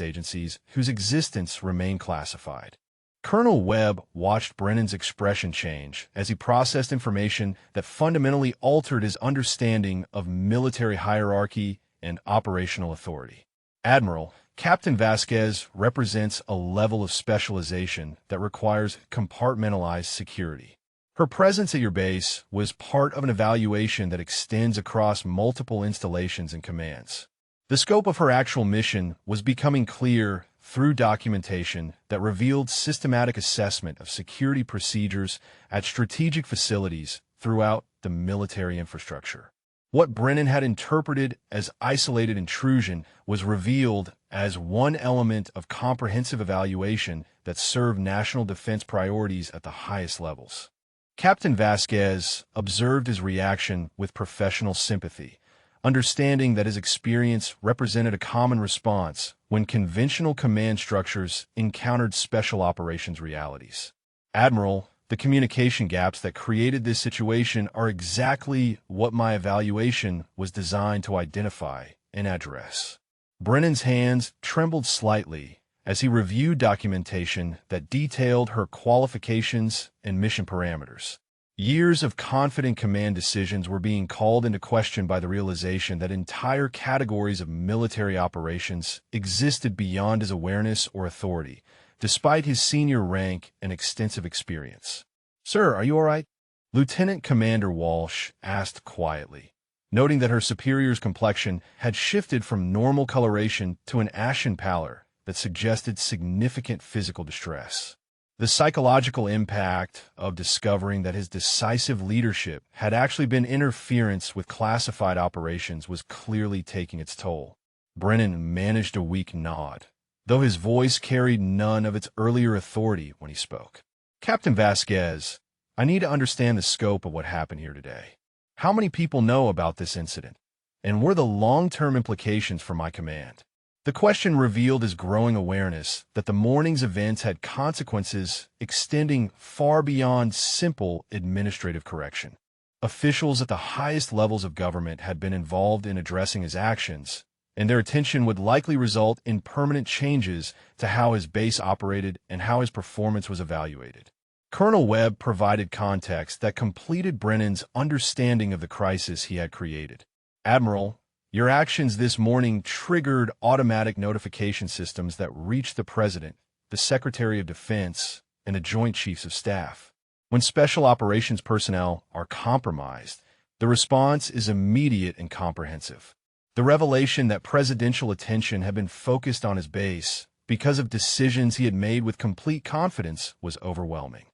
agencies whose existence remained classified. Colonel Webb watched Brennan's expression change as he processed information that fundamentally altered his understanding of military hierarchy and operational authority. Admiral, Captain Vasquez represents a level of specialization that requires compartmentalized security. Her presence at your base was part of an evaluation that extends across multiple installations and commands. The scope of her actual mission was becoming clear through documentation that revealed systematic assessment of security procedures at strategic facilities throughout the military infrastructure. What Brennan had interpreted as isolated intrusion was revealed as one element of comprehensive evaluation that served national defense priorities at the highest levels. Captain Vasquez observed his reaction with professional sympathy, understanding that his experience represented a common response when conventional command structures encountered special operations realities. Admiral, The communication gaps that created this situation are exactly what my evaluation was designed to identify and address. Brennan's hands trembled slightly as he reviewed documentation that detailed her qualifications and mission parameters. Years of confident command decisions were being called into question by the realization that entire categories of military operations existed beyond his awareness or authority, despite his senior rank and extensive experience. "Sir, are you all right?" Lieutenant Commander Walsh asked quietly, noting that her superior's complexion had shifted from normal coloration to an ashen pallor that suggested significant physical distress. The psychological impact of discovering that his decisive leadership had actually been interference with classified operations was clearly taking its toll. Brennan managed a weak nod, though his voice carried none of its earlier authority when he spoke. "Captain Vasquez, I need to understand the scope of what happened here today. How many people know about this incident? And what are the long-term implications for my command?" The question revealed his growing awareness that the morning's events had consequences extending far beyond simple administrative correction. Officials at the highest levels of government had been involved in addressing his actions, and their attention would likely result in permanent changes to how his base operated and how his performance was evaluated. Colonel Webb provided context that completed Brennan's understanding of the crisis he had created. "Admiral, your actions this morning triggered automatic notification systems that reached the President, the Secretary of Defense, and the Joint Chiefs of Staff. When special operations personnel are compromised, the response is immediate and comprehensive. The revelation that presidential attention had been focused on his base because of decisions he had made with complete confidence was overwhelming.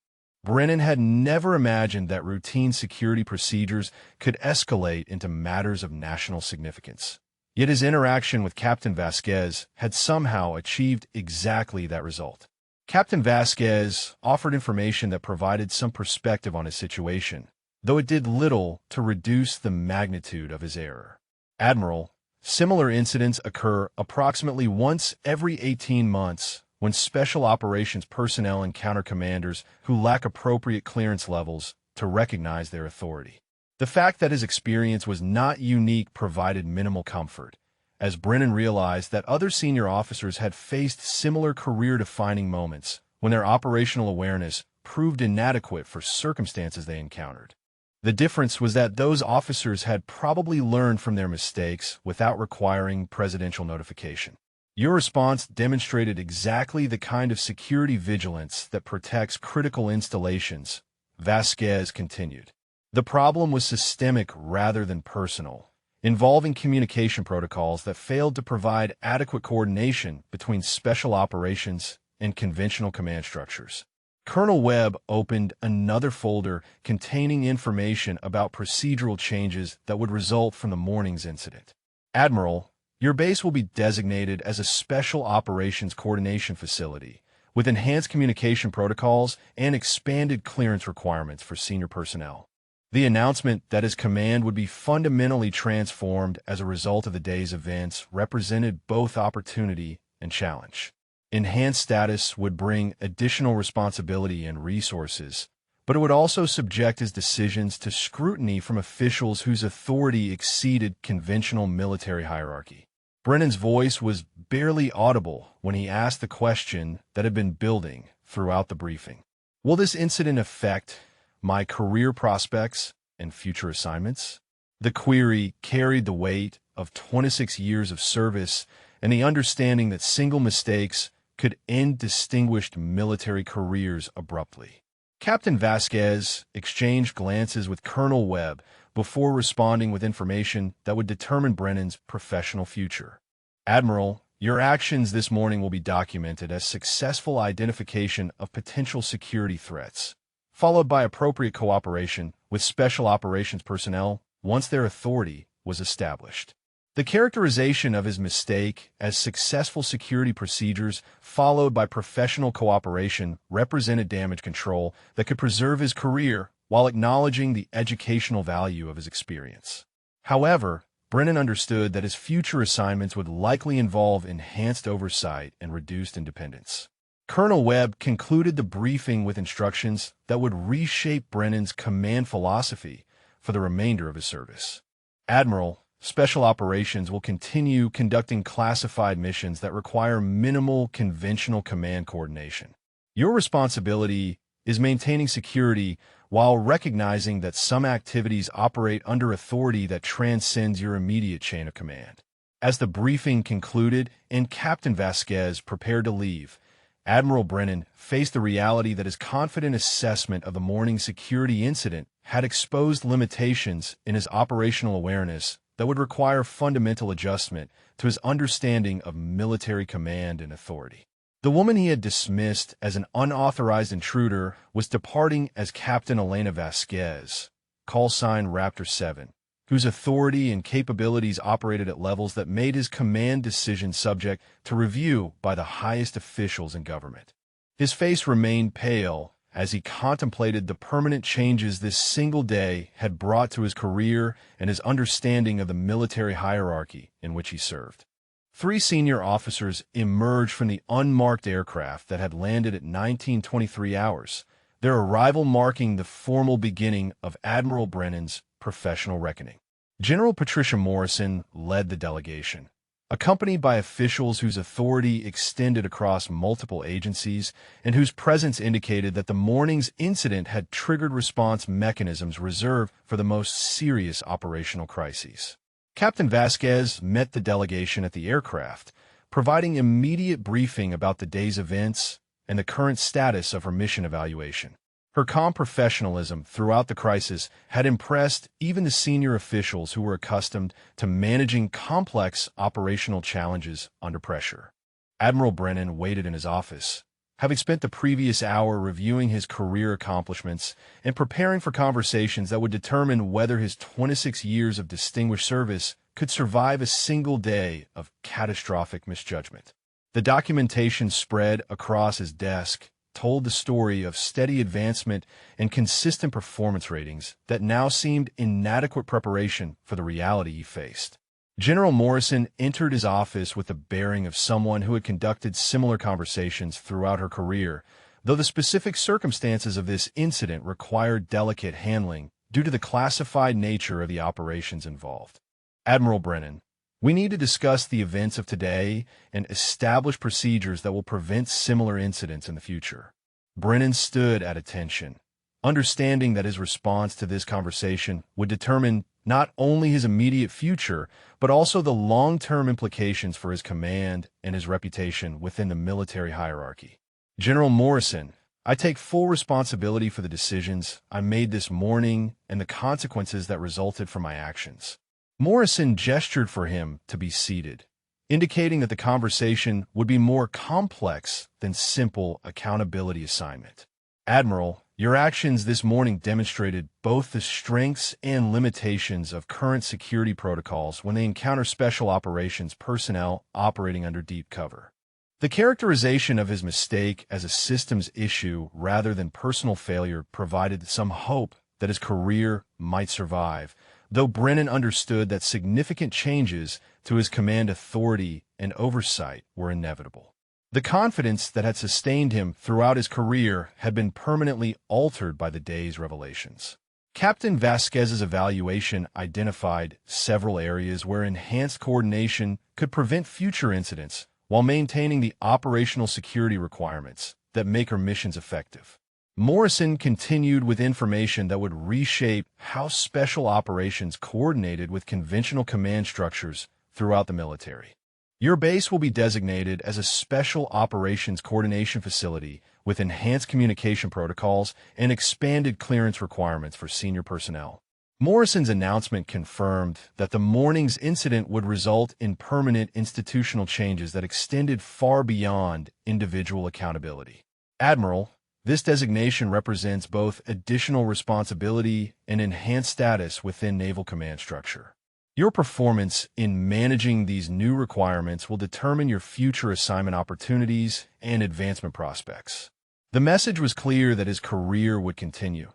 Brennan had never imagined that routine security procedures could escalate into matters of national significance. Yet his interaction with Captain Vasquez had somehow achieved exactly that result. Captain Vasquez offered information that provided some perspective on his situation, though it did little to reduce the magnitude of his error. "Admiral, similar incidents occur approximately once every 18 months when special operations personnel encounter commanders who lack appropriate clearance levels to recognize their authority." The fact that his experience was not unique provided minimal comfort, as Brennan realized that other senior officers had faced similar career-defining moments when their operational awareness proved inadequate for circumstances they encountered. The difference was that those officers had probably learned from their mistakes without requiring presidential notification. "Your response demonstrated exactly the kind of security vigilance that protects critical installations," Vasquez continued. "The problem was systemic rather than personal, involving communication protocols that failed to provide adequate coordination between special operations and conventional command structures." Colonel Webb opened another folder containing information about procedural changes that would result from the morning's incident. "Admiral, your base will be designated as a Special Operations Coordination Facility, with enhanced communication protocols and expanded clearance requirements for senior personnel." The announcement that his command would be fundamentally transformed as a result of the day's events represented both opportunity and challenge. Enhanced status would bring additional responsibility and resources, but it would also subject his decisions to scrutiny from officials whose authority exceeded conventional military hierarchy. Brennan's voice was barely audible when he asked the question that had been building throughout the briefing. "Will this incident affect my career prospects and future assignments?" The query carried the weight of 26 years of service and the understanding that single mistakes could end distinguished military careers abruptly. Captain Vasquez exchanged glances with Colonel Webb before responding with information that would determine Brennan's professional future. "Admiral, your actions this morning will be documented as successful identification of potential security threats, followed by appropriate cooperation with special operations personnel once their authority was established." The characterization of his mistake as successful security procedures followed by professional cooperation represented damage control that could preserve his career while acknowledging the educational value of his experience. However, Brennan understood that his future assignments would likely involve enhanced oversight and reduced independence. Colonel Webb concluded the briefing with instructions that would reshape Brennan's command philosophy for the remainder of his service. Admiral, Special Operations will continue conducting classified missions that require minimal conventional command coordination. Your responsibility is maintaining security while recognizing that some activities operate under authority that transcends your immediate chain of command. As the briefing concluded and Captain Vasquez prepared to leave, Admiral Brennan faced the reality that his confident assessment of the morning's security incident had exposed limitations in his operational awareness that would require fundamental adjustment to his understanding of military command and authority. The woman he had dismissed as an unauthorized intruder was departing as Captain Elena Vasquez, call sign Raptor 7, whose authority and capabilities operated at levels that made his command decisions subject to review by the highest officials in government. His face remained pale as he contemplated the permanent changes this single day had brought to his career and his understanding of the military hierarchy in which he served. 3 senior officers emerged from the unmarked aircraft that had landed at 1923 hours, their arrival marking the formal beginning of Admiral Brennan's professional reckoning. General Patricia Morrison led the delegation, accompanied by officials whose authority extended across multiple agencies and whose presence indicated that the morning's incident had triggered response mechanisms reserved for the most serious operational crises. Captain Vasquez met the delegation at the aircraft, providing immediate briefing about the day's events and the current status of her mission evaluation. Her calm professionalism throughout the crisis had impressed even the senior officials who were accustomed to managing complex operational challenges under pressure. Admiral Brennan waited in his office, having spent the previous hour reviewing his career accomplishments and preparing for conversations that would determine whether his 26 years of distinguished service could survive a single day of catastrophic misjudgment. The documentation spread across his desk told the story of steady advancement and consistent performance ratings that now seemed inadequate preparation for the reality he faced. General Morrison entered his office with the bearing of someone who had conducted similar conversations throughout her career, though the specific circumstances of this incident required delicate handling due to the classified nature of the operations involved. Admiral Brennan, we need to discuss the events of today and establish procedures that will prevent similar incidents in the future. Brennan stood at attention, understanding that his response to this conversation would determine not only his immediate future, but also the long-term implications for his command and his reputation within the military hierarchy. General Morrison, I take full responsibility for the decisions I made this morning and the consequences that resulted from my actions. Morrison gestured for him to be seated, indicating that the conversation would be more complex than simple accountability assignment. Admiral, your actions this morning demonstrated both the strengths and limitations of current security protocols when they encounter special operations personnel operating under deep cover. The characterization of his mistake as a systems issue rather than personal failure provided some hope that his career might survive, though Brennan understood that significant changes to his command authority and oversight were inevitable. The confidence that had sustained him throughout his career had been permanently altered by the day's revelations. Captain Vasquez's evaluation identified several areas where enhanced coordination could prevent future incidents while maintaining the operational security requirements that make her missions effective. Morrison continued with information that would reshape how special operations coordinated with conventional command structures throughout the military. Your base will be designated as a Special Operations Coordination Facility with enhanced communication protocols and expanded clearance requirements for senior personnel. Morrison's announcement confirmed that the morning's incident would result in permanent institutional changes that extended far beyond individual accountability. Admiral, this designation represents both additional responsibility and enhanced status within Naval Command structure. Your performance in managing these new requirements will determine your future assignment opportunities and advancement prospects. The message was clear that his career would continue,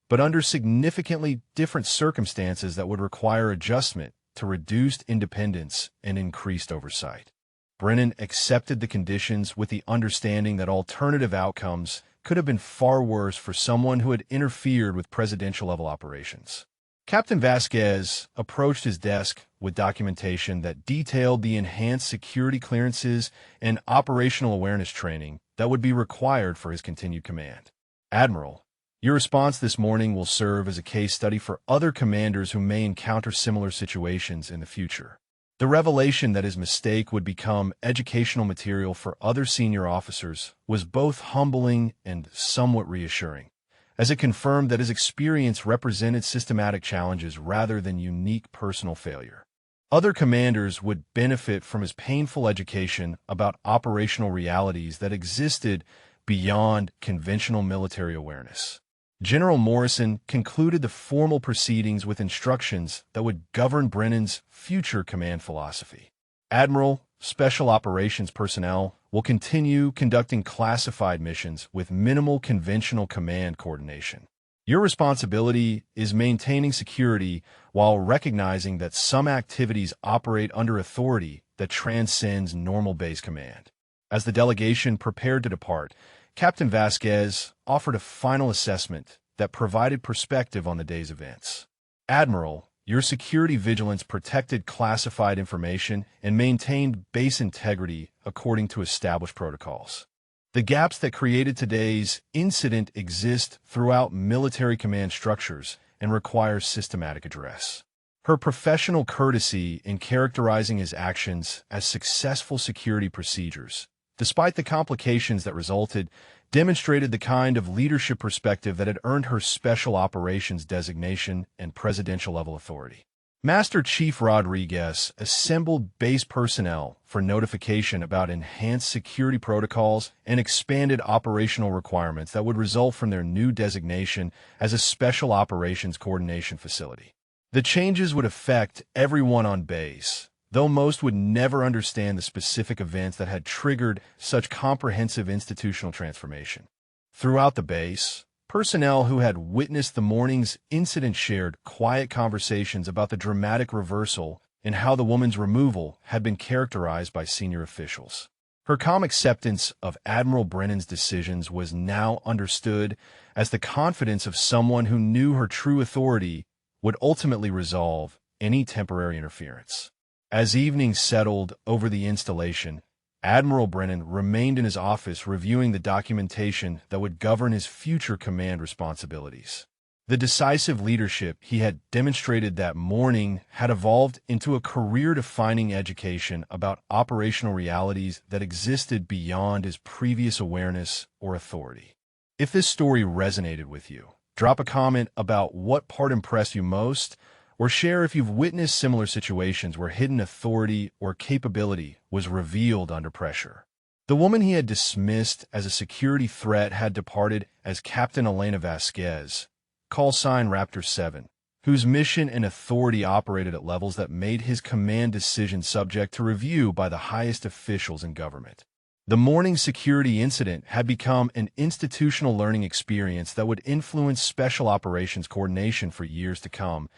but under significantly different circumstances that would require adjustment to reduced independence and increased oversight. Brennan accepted the conditions with the understanding that alternative outcomes could have been far worse for someone who had interfered with presidential-level operations. Captain Vasquez approached his desk with documentation that detailed the enhanced security clearances and operational awareness training that would be required for his continued command. Admiral, your response this morning will serve as a case study for other commanders who may encounter similar situations in the future. The revelation that his mistake would become educational material for other senior officers was both humbling and somewhat reassuring, as it confirmed that his experience represented systematic challenges rather than unique personal failure. Other commanders would benefit from his painful education about operational realities that existed beyond conventional military awareness. General Morrison concluded the formal proceedings with instructions that would govern Brennan's future command philosophy. Admiral, Special Operations personnel will continue conducting classified missions with minimal conventional command coordination. Your responsibility is maintaining security while recognizing that some activities operate under authority that transcends normal base command. As the delegation prepared to depart, Captain Vasquez offered a final assessment that provided perspective on the day's events. Admiral, your security vigilance protected classified information and maintained base integrity according to established protocols. The gaps that created today's incident exist throughout military command structures and require systematic address. Her professional courtesy in characterizing his actions as successful security procedures, despite the complications that resulted, demonstrated the kind of leadership perspective that had earned her Special Operations designation and presidential-level authority. Master Chief Rodriguez assembled base personnel for notification about enhanced security protocols and expanded operational requirements that would result from their new designation as a Special Operations Coordination Facility. The changes would affect everyone on base, though most would never understand the specific events that had triggered such comprehensive institutional transformation. Throughout the base, personnel who had witnessed the morning's incident shared quiet conversations about the dramatic reversal and how the woman's removal had been characterized by senior officials. Her calm acceptance of Admiral Brennan's decisions was now understood as the confidence of someone who knew her true authority would ultimately resolve any temporary interference. As evening settled over the installation, Admiral Brennan remained in his office reviewing the documentation that would govern his future command responsibilities. The decisive leadership he had demonstrated that morning had evolved into a career-defining education about operational realities that existed beyond his previous awareness or authority. If this story resonated with you, drop a comment about what part impressed you most, or share if you've witnessed similar situations where hidden authority or capability was revealed under pressure. The woman he had dismissed as a security threat had departed as Captain Elena Vasquez, call sign Raptor 7, whose mission and authority operated at levels that made his command decision subject to review by the highest officials in government. The morning security incident had become an institutional learning experience that would influence special operations coordination for years to come,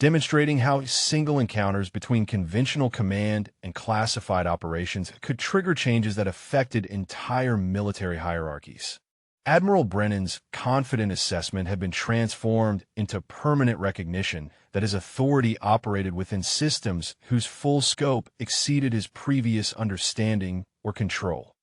demonstrating how single encounters between conventional command and classified operations could trigger changes that affected entire military hierarchies. Admiral Brennan's confident assessment had been transformed into permanent recognition that his authority operated within systems whose full scope exceeded his previous understanding or control.